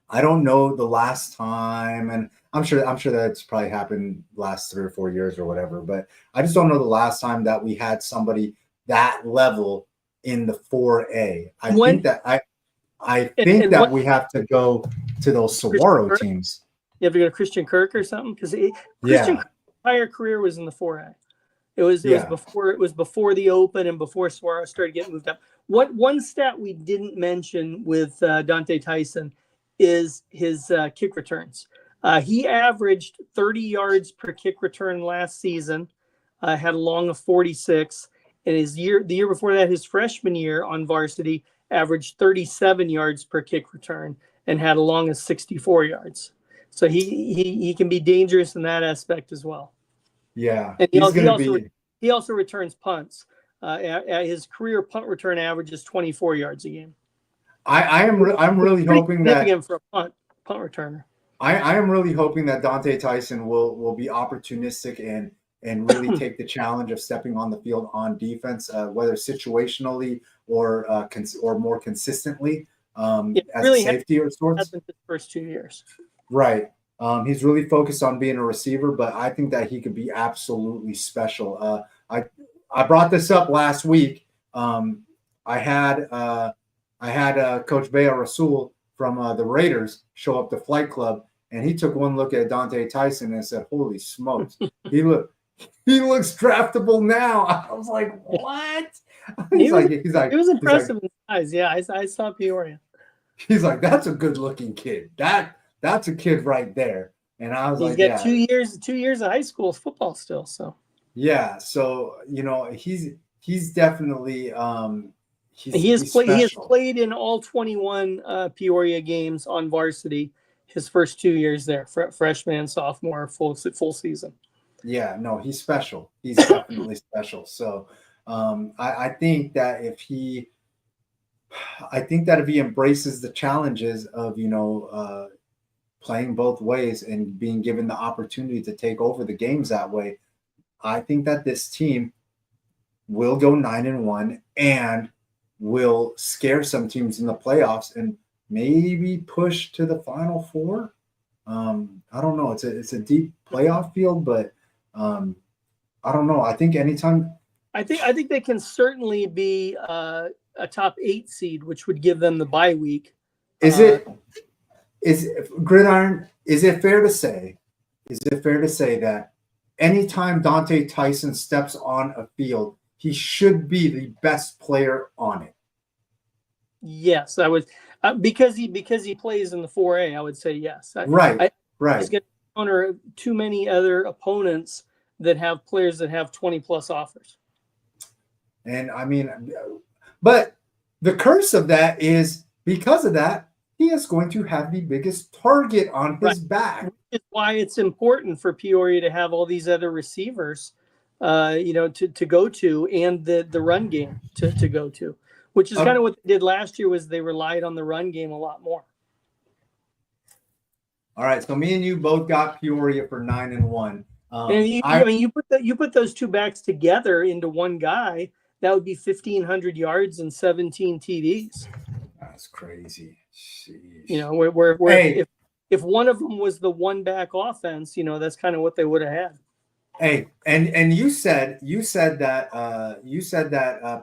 Speaker 1: I don't know the last time, and I'm sure that's probably happened last 3 or 4 years or whatever, but I just don't know the last time that we had somebody that level in the 4A. I think that we have to go to those Saguaro teams.
Speaker 2: You have to go to Christian Kirk or something because Christian Kirk's entire career was in the 4A. It was before the Open and before Saguaro started getting moved up. One stat we didn't mention with Dante Tyson is his kick returns. He averaged 30 yards per kick return last season, had a long of 46, and the year before that, his freshman year on varsity, averaged 37 yards per kick return and had a long of 64 yards. So he can be dangerous in that aspect as well.
Speaker 1: Yeah,
Speaker 2: and he also returns punts. His career punt return average is 24 yards a game.
Speaker 1: I'm really hoping that
Speaker 2: for a punt returner.
Speaker 1: I am really hoping that Dante Tyson will be opportunistic and really take the challenge of stepping on the field on defense, whether situationally or more consistently as really a safety or sorts.
Speaker 2: His first 2 years,
Speaker 1: right? He's really focused on being a receiver, but I think that he could be absolutely special. I brought this up last week. I had Coach Bea Rasul from the Raiders show up to Flight Club, and he took one look at Dante Tyson and said, "Holy smokes, he looks draftable now." I was like, "What?"
Speaker 2: He was,
Speaker 1: he's like,
Speaker 2: he was
Speaker 1: he's like,
Speaker 2: impressive in size. Yeah, I saw Peoria.
Speaker 1: he's like, that's a good looking kid. That's a kid right there. And I was
Speaker 2: He's
Speaker 1: like,
Speaker 2: got
Speaker 1: yeah,
Speaker 2: 2 years of high school football still. So
Speaker 1: yeah. So he's definitely he's
Speaker 2: he has
Speaker 1: special.
Speaker 2: played in all 21 Peoria games on varsity his first 2 years there, freshman and sophomore, full season.
Speaker 1: Yeah, no, he's special. He's definitely special. So I think that if he embraces the challenges of playing both ways and being given the opportunity to take over the games that way, I think that this team will go 9-1 and will scare some teams in the playoffs and maybe push to the Final Four. I don't know. It's a deep playoff field, but I don't know. I think anytime.
Speaker 2: I think they can certainly be a top 8 seed, which would give them the bye week.
Speaker 1: Is Gridiron? Is it fair to say? Is it fair to say that anytime Dante Tyson steps on a field, he should be the best player on it?
Speaker 2: Yes, I would, because he plays in the 4A. I would say yes.
Speaker 1: Right.
Speaker 2: He's going to encounter too many other opponents that have players that have 20+ offers.
Speaker 1: And I mean, but the curse of that is because of that, he is going to have the biggest target on his back.
Speaker 2: Which is why it's important for Peoria to have all these other receivers, to go to, and the run game to go to, which is kind of what they did last year. Was they relied on the run game a lot more.
Speaker 1: All right, so me and you both got Peoria for 9-1.
Speaker 2: And you put those two backs together into one guy, that would be 1,500 yards and 17 TDs.
Speaker 1: That's crazy. Sheesh.
Speaker 2: If one of them was the one back offense, that's kind of what they would have had.
Speaker 1: Hey, and you said that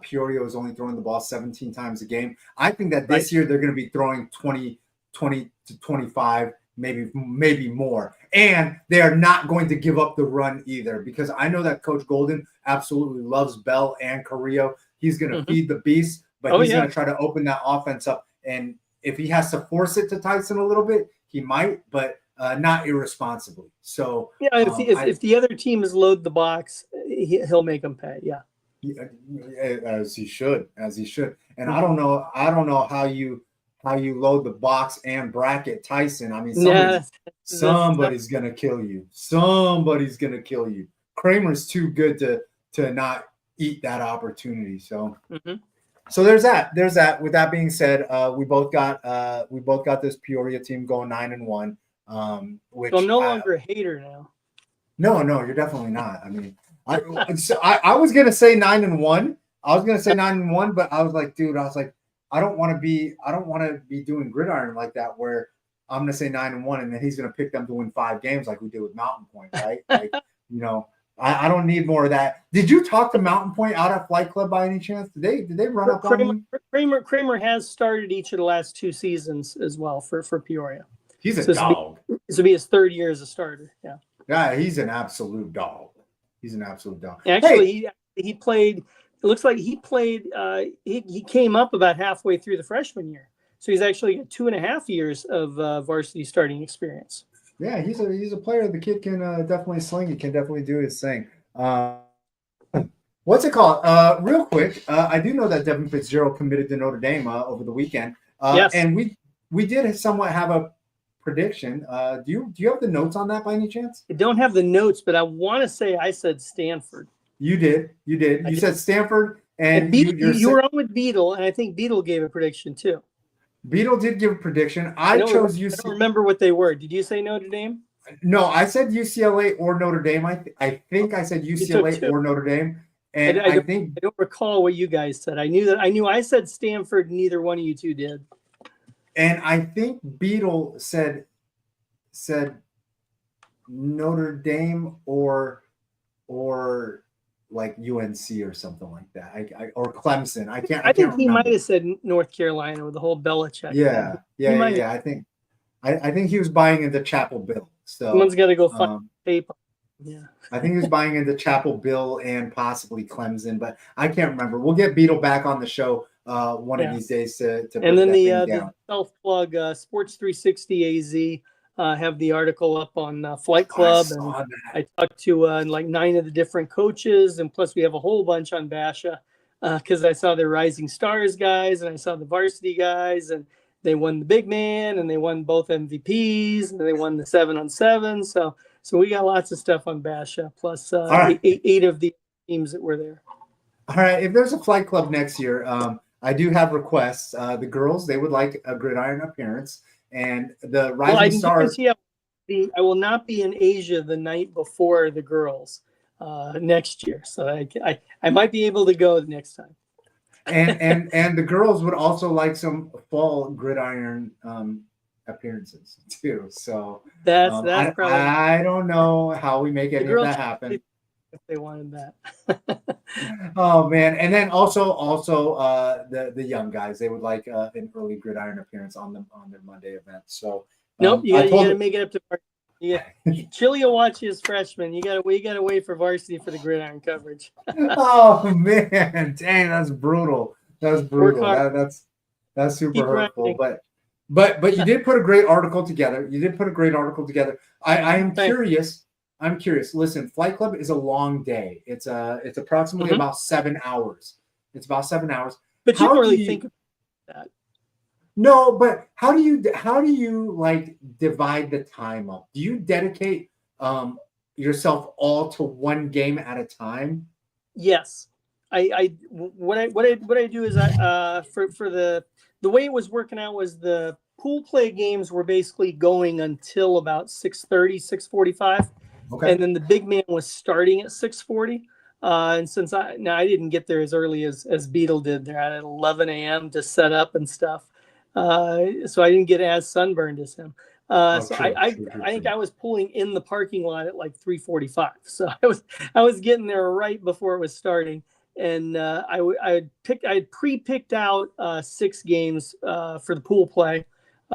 Speaker 1: Peoria was only throwing the ball 17 times a game. I think that this year they're going to be throwing 20 to 25, maybe more. And they are not going to give up the run either, because I know that Coach Golden absolutely loves Bell and Carrillo. He's going to feed the beast, but he's going to try to open that offense up. And if he has to force it to Tyson a little bit, he might, but not irresponsibly. So
Speaker 2: if the other team is load the box, he'll make them pay. Yeah,
Speaker 1: as he should. And I don't know how you load the box and bracket Tyson. I mean, somebody's gonna kill you. Somebody's gonna kill you. Kramer's too good to not eat that opportunity. So. So there's that. With that being said, we both got this Peoria team going 9-1. Which
Speaker 2: so I'm no longer a hater now.
Speaker 1: No, you're definitely not. I mean, I was gonna say 9-1. I was gonna say 9-1, but I was like, dude, I don't want to be doing Gridiron like that, where I'm gonna say 9-1 and then he's gonna pick them to win 5 games like we did with Mountain Point, right? Like, I don't need more of that. Did you talk to Mountain Point out at Flight Club by any chance? Did they run up on you?
Speaker 2: Kramer has started each of the last 2 seasons as well for Peoria.
Speaker 1: He's a dog.
Speaker 2: This will be his 3rd year as a starter. Yeah.
Speaker 1: Yeah, he's an absolute dog.
Speaker 2: Actually, he played. It looks like he played. He came up about halfway through the freshman year, so he's actually got 2.5 years of varsity starting experience.
Speaker 1: Yeah, he's a player. The kid can definitely sling. He can definitely do his thing. What's it called? Real quick, I do know that Devin Fitzgerald committed to Notre Dame over the weekend.
Speaker 2: Yes.
Speaker 1: And we did somewhat have a prediction. Do you have the notes on that by any chance?
Speaker 2: I don't have the notes, but I want to say I said Stanford.
Speaker 1: You did. You said Stanford, and
Speaker 2: you were on with Beetle, and I think Beetle gave a prediction too.
Speaker 1: Beetle did give a prediction. I chose UCLA.
Speaker 2: I don't remember what they were. Did you say Notre Dame?
Speaker 1: No, I said UCLA or Notre Dame. I think I said UCLA or Notre Dame. And I
Speaker 2: don't recall what you guys said. I knew I said Stanford. Neither one of you two did.
Speaker 1: And I think Beetle said Notre Dame or like UNC or something like that. Or Clemson. I can't
Speaker 2: think he
Speaker 1: remember.
Speaker 2: might have said North Carolina with the whole Belichick.
Speaker 1: Yeah. I think he was buying into Chapel Bill. So
Speaker 2: someone's got to go find tape. Yeah.
Speaker 1: I think he was buying into Chapel Bill and possibly Clemson, but I can't remember. We'll get Beetle back on the show one of these days to
Speaker 2: And
Speaker 1: break
Speaker 2: then
Speaker 1: that thing
Speaker 2: the
Speaker 1: down.
Speaker 2: self plug Sports 360 AZ have the article up on Flight
Speaker 1: I
Speaker 2: Club, and
Speaker 1: saw that.
Speaker 2: I talked to like 9 of the different coaches, and plus we have a whole bunch on Basha because I saw the Rising Stars guys and I saw the varsity guys, and they won the big man and they won both MVPs and they won the 7-on-7. So we got lots of stuff on Basha, plus
Speaker 1: right.
Speaker 2: eight of the teams that were there.
Speaker 1: All right. If there's a Flight Club next year, I do have requests. The girls, they would like a gridiron appearance, and the
Speaker 2: Well, I
Speaker 1: Rising
Speaker 2: can
Speaker 1: Stars.
Speaker 2: guarantee I will not be in Asia the night before the girls next year, so I might be able to go the next time.
Speaker 1: and the girls would also like some fall gridiron appearances too. So
Speaker 2: That's probably
Speaker 1: I don't know how we make any of that happen.
Speaker 2: If they wanted that.
Speaker 1: Oh man! And then also the young guys, they would like an early gridiron appearance on their Monday event. So
Speaker 2: Nope, you got to make it up to varsity. Chili will watch his freshman. You got to wait for varsity for the gridiron coverage.
Speaker 1: Oh man, dang, that's brutal. That's brutal. That's super hurtful. But you did put a great article together. I am curious. I'm curious. Listen, Flight Club is a long day. It's approximately about 7 hours. It's about 7 hours.
Speaker 2: But you don't really think about that.
Speaker 1: No, but how do you like divide the time up? Do you dedicate yourself all to one game at a time?
Speaker 2: Yes. What I do is for the way it was working out was the pool play games were basically going until about 6:30, 6:45.
Speaker 1: Okay.
Speaker 2: And then the big man was starting at 6:40. And since I didn't get there as early as Beetle did there at 11 a.m. to set up and stuff. So I didn't get as sunburned as him. I think I was pulling in the parking lot at like 3:45. So I was getting there right before it was starting. And I had pre-picked out 6 games for the pool play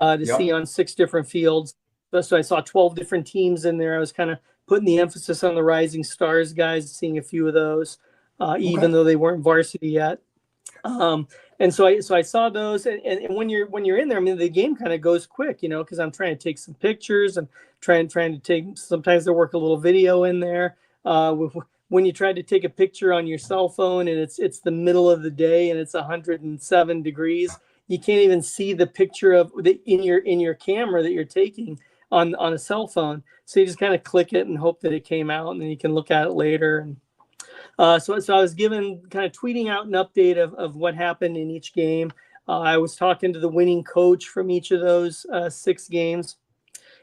Speaker 2: to see on 6 different fields. So I saw 12 different teams in there. I was kind of putting the emphasis on the Rising Stars guys, seeing a few of those, even though they weren't varsity yet. And so I saw those, and when you're in there, I mean, the game kind of goes quick, because I'm trying to take some pictures and trying to take. Sometimes they work a little video in there. When you try to take a picture on your cell phone and it's the middle of the day and it's 107 degrees, you can't even see the picture in your camera that you're taking on a cell phone. So you just kind of click it and hope that it came out, and then you can look at it later. And so I was kind of tweeting out an update of what happened in each game. I was talking to the winning coach from each of those 6 games.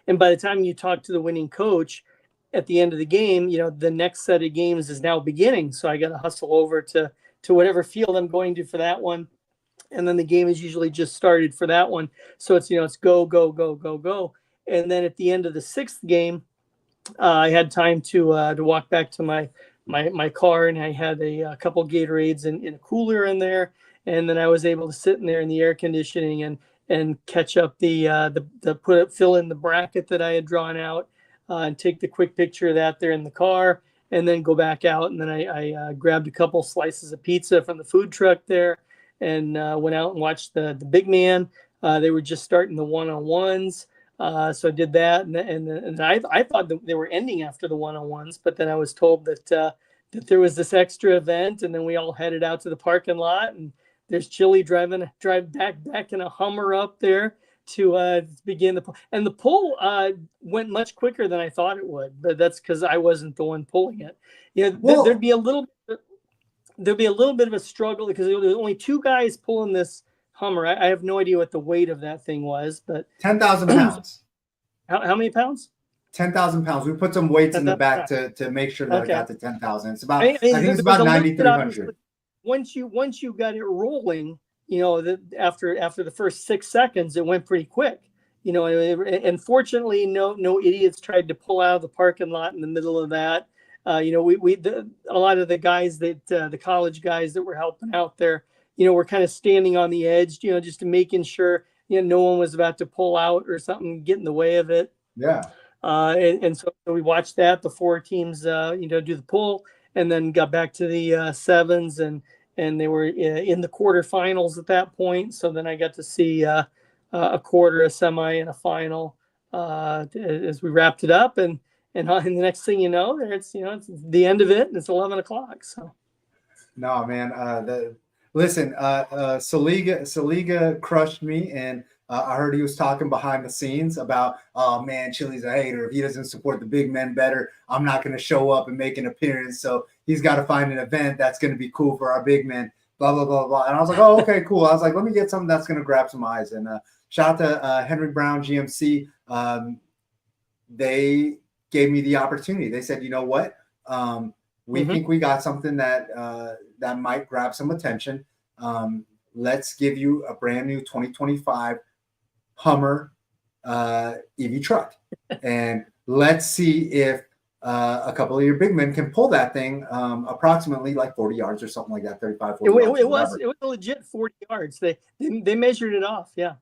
Speaker 2: And by the time you talk to the winning coach at the end of the game, the next set of games is now beginning. So I got to hustle over to whatever field I'm going to for that one. And then the game is usually just started for that one. So it's, it's go, go, go, go, go. And then at the end of the 6th game, I had time to walk back to my car, and I had a couple Gatorades in a cooler in there. And then I was able to sit in there in the air conditioning and catch up fill in the bracket that I had drawn out, and take the quick picture of that there in the car, and then go back out. And then I grabbed a couple slices of pizza from the food truck there, and went out and watched the big man. They were just starting the one-on-ones. So I did that, and I thought that they were ending after the one-on-ones, but then I was told that there was this extra event, and then we all headed out to the parking lot, and there's Chili drive back in a Hummer up there to begin the pull. And the pull went much quicker than I thought it would, but that's because I wasn't the one pulling it. There'd be a little bit of a struggle because there were only 2 guys pulling this Hummer. I have no idea what the weight of that thing was, but
Speaker 1: 10,000 pounds.
Speaker 2: How many pounds?
Speaker 1: 10,000 pounds. We put some weights in the back to make sure that it got to 10,000. It's about, I think it's about 9,300.
Speaker 2: Once you got it rolling, after the first 6 seconds, it went pretty quick. And fortunately, no idiots tried to pull out of the parking lot in the middle of that. A lot of the guys the college guys that were helping out there, we're kind of standing on the edge, just to making sure, no one was about to pull out or something, get in the way of it.
Speaker 1: Yeah.
Speaker 2: And so we watched that, the 4 teams, do the poll, and then got back to the sevens, and they were in the quarterfinals at that point. So then I got to see a quarter, a semi, and a final as we wrapped it up, and the next thing you know, it's the end of it, and it's 11 o'clock. So
Speaker 1: No, man. Listen, Saliga crushed me, and I heard he was talking behind the scenes about, oh man, Chili's a hater. If he doesn't support the big men better, I'm not going to show up and make an appearance. So he's got to find an event that's going to be cool for our big men. Blah blah blah blah. And I was like, oh, okay, cool. I was like, let me get something that's going to grab some eyes. And shout out to Henry Brown GMC. They gave me the opportunity. They said, you know what? We think we got something that that might grab some attention. Let's give you a brand new 2025 Hummer EV truck, and let's see if a couple of your big men can pull that thing approximately like 40 yards or something like that, 35, 40 yards.
Speaker 2: It was a legit 40 yards. They measured it off. Yeah.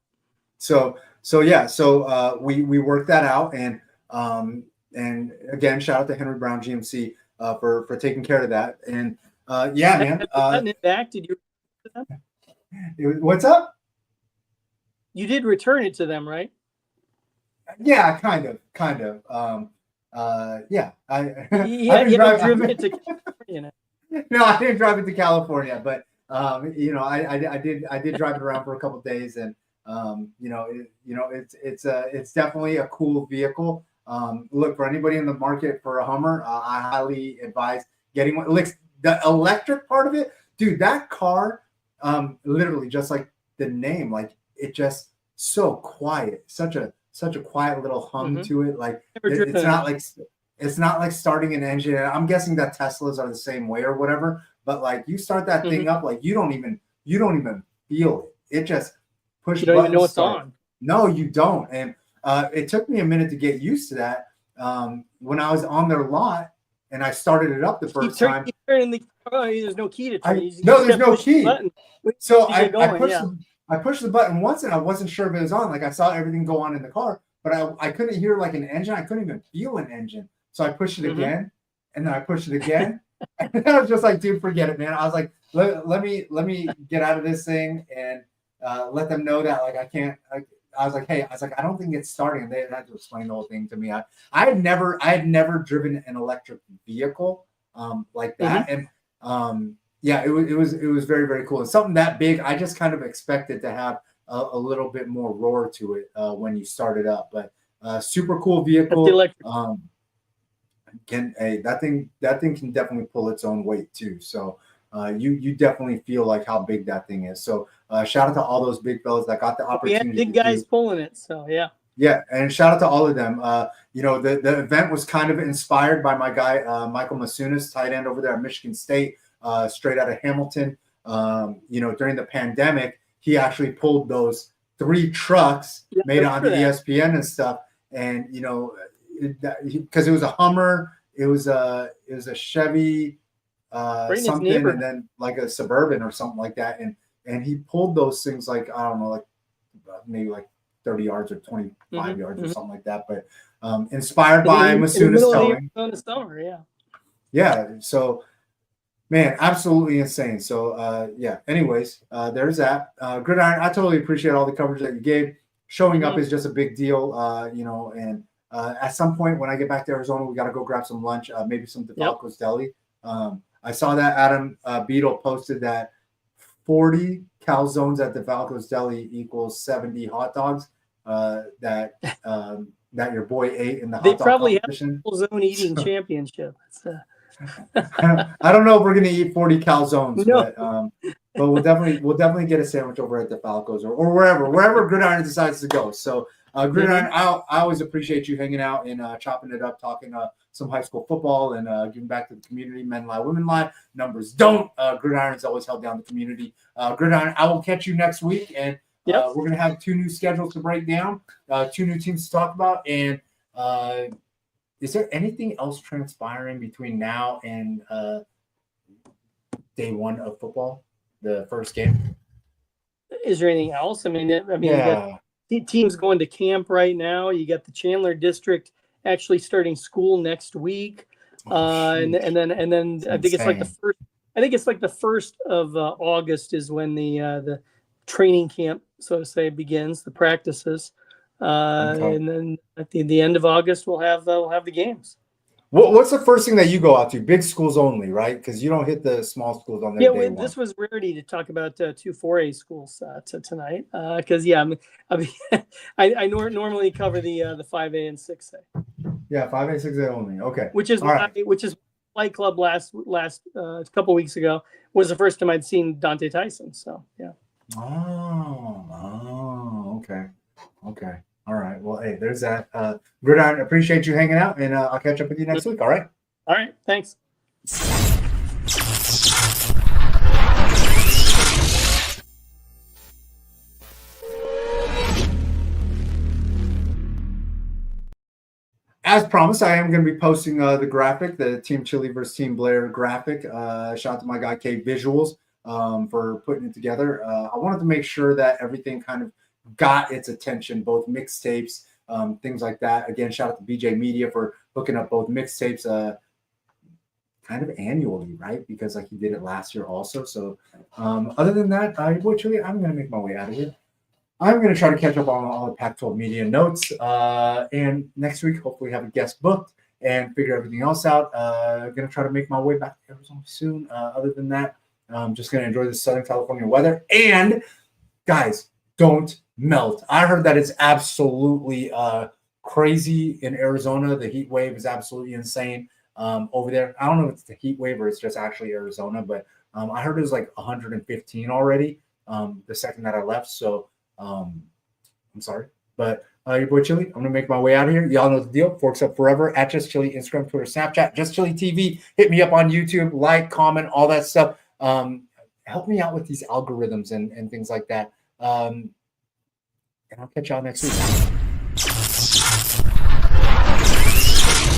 Speaker 1: So we worked that out, and again, shout out to Henry Brown GMC for taking care of that. And yeah, man.
Speaker 2: Gotten it back? Did you?
Speaker 1: What's up?
Speaker 2: You did return it to them, right?
Speaker 1: Yeah, kind of. Yeah,
Speaker 2: You haven't driven it to California.
Speaker 1: No, I didn't drive it to California, but I did drive it around for a couple of days, and it's definitely a cool vehicle. Look, for anybody in the market for a Hummer, I highly advise getting one. Like, the electric part of it, dude, that car, literally just like the name, like it just so quiet, such a quiet little hum to it. Like it's not like starting an engine. And I'm guessing that Teslas are the same way or whatever. But like you start that thing up, like you don't even feel it. It just pushes.
Speaker 2: You don't even know it's on.
Speaker 1: No, you don't. And it took me a minute to get used to that. When I was on their lot and I started it up the first time.
Speaker 2: There's no key to turn.
Speaker 1: There's no key. So I pushed the button once and I wasn't sure if it was on. Like I saw everything go on in the car, but I couldn't hear like an engine. I couldn't even feel an engine. So I pushed it again, and then I pushed it again. And I was just like, dude, forget it, man. I was like, let me get out of this thing and let them know that like I can't. I was like, I don't think it's starting. And they had to explain the whole thing to me. I had never driven an electric vehicle like that, and yeah, it was very, very cool. And something that big, I just kind of expected to have a little bit more roar to it when you start it up. But super cool vehicle. That thing can definitely pull its own weight too. So you definitely feel like how big that thing is. So shout out to all those big fellas that got the opportunity.
Speaker 2: Yeah, big guys pulling it. So yeah.
Speaker 1: Yeah, and shout out to all of them. The event was kind of inspired by my guy Michael Masunas, tight end over there at Michigan State, straight out of Hamilton. During the pandemic, he actually pulled those 3 trucks, made it onto ESPN and stuff. And because it was a Hummer, it was a Chevy something, and then like a Suburban or something like that. And he pulled those things like, I don't know, like maybe like 30 yards or 25 yards or something like that. But inspired by Masunas towing.
Speaker 2: In the summer, yeah.
Speaker 1: Yeah. So, man, absolutely insane. So, yeah. Anyways, there's that. Gridiron, I totally appreciate all the coverage that you gave. Showing up is just a big deal, and at some point when I get back to Arizona, we got to go grab some lunch, maybe some DeFalco's Deli. I saw that Adam Beadle posted that 40 calzones at DeFalco's Deli equals 70 hot dogs that your boy ate in the hot dog competition. They probably have
Speaker 2: a zone eating championship.
Speaker 1: I don't know if we're gonna eat 40 calzones, but we'll definitely get a sandwich over at DeFalco's or wherever Gridiron decides to go. So Gridiron, I always appreciate you hanging out and chopping it up, talking some high school football and giving back to the community. Men lie, women lie. Numbers don't. Gridiron's always held down the community. Gridiron, I will catch you next week, and we're gonna have 2 new schedules to break down, 2 new teams to talk about, and. Is there anything else transpiring between now and day 1 of football, the first game?
Speaker 2: Is there anything else? You got teams going to camp right now. You got the Chandler District actually starting school next week. And then I think it's like the first. I think it's like the 1st of August is when the training camp, so to say, begins, the practices, and then at the end of August we'll have the games.
Speaker 1: What's the first thing that you go out to? Big schools only, right? Because you don't hit the small schools on their day one.
Speaker 2: This was rarity to talk about 2 4A schools tonight, because I normally cover the 5A and 6A.
Speaker 1: Yeah, 5A, 6A only. Okay,
Speaker 2: which is Flight Club last couple weeks ago was the first time I'd seen Dante Tyson. So yeah.
Speaker 1: Oh, okay. All right. Well, hey, there's that. Gridiron, appreciate you hanging out, and I'll catch up with you next week. All right.
Speaker 2: All right. Thanks.
Speaker 1: As promised, I am going to be posting the graphic, the Team Chili versus Team Blair graphic. Shout out to my guy, K Visuals, for putting it together. I wanted to make sure that everything kind of got its attention, both mixtapes, things like that. Again, shout out to BJ Media for hooking up both mixtapes kind of annually, right? Because like he did it last year also. So other than that, boy Chili, I'm going to make my way out of here. I'm going to try to catch up on all the Pac-12 media notes. And next week, hopefully have a guest booked and figure everything else out. I'm going to try to make my way back to Arizona soon. Other than that, I'm just going to enjoy the Southern California weather. And guys, don't melt. I heard that it's absolutely crazy in Arizona. The heat wave is absolutely insane over there. I don't know if it's the heat wave or it's just actually Arizona, but I heard it was like 115 already the second that I left. So I'm sorry, but your boy Chili, I'm gonna make my way out of here. Y'all know the deal. Forks Up Forever at Just Chili, Instagram, Twitter, Snapchat, Just Chili TV. Hit me up on YouTube, like, comment, all that stuff. Help me out with these algorithms and things like that. And I'll catch y'all next week.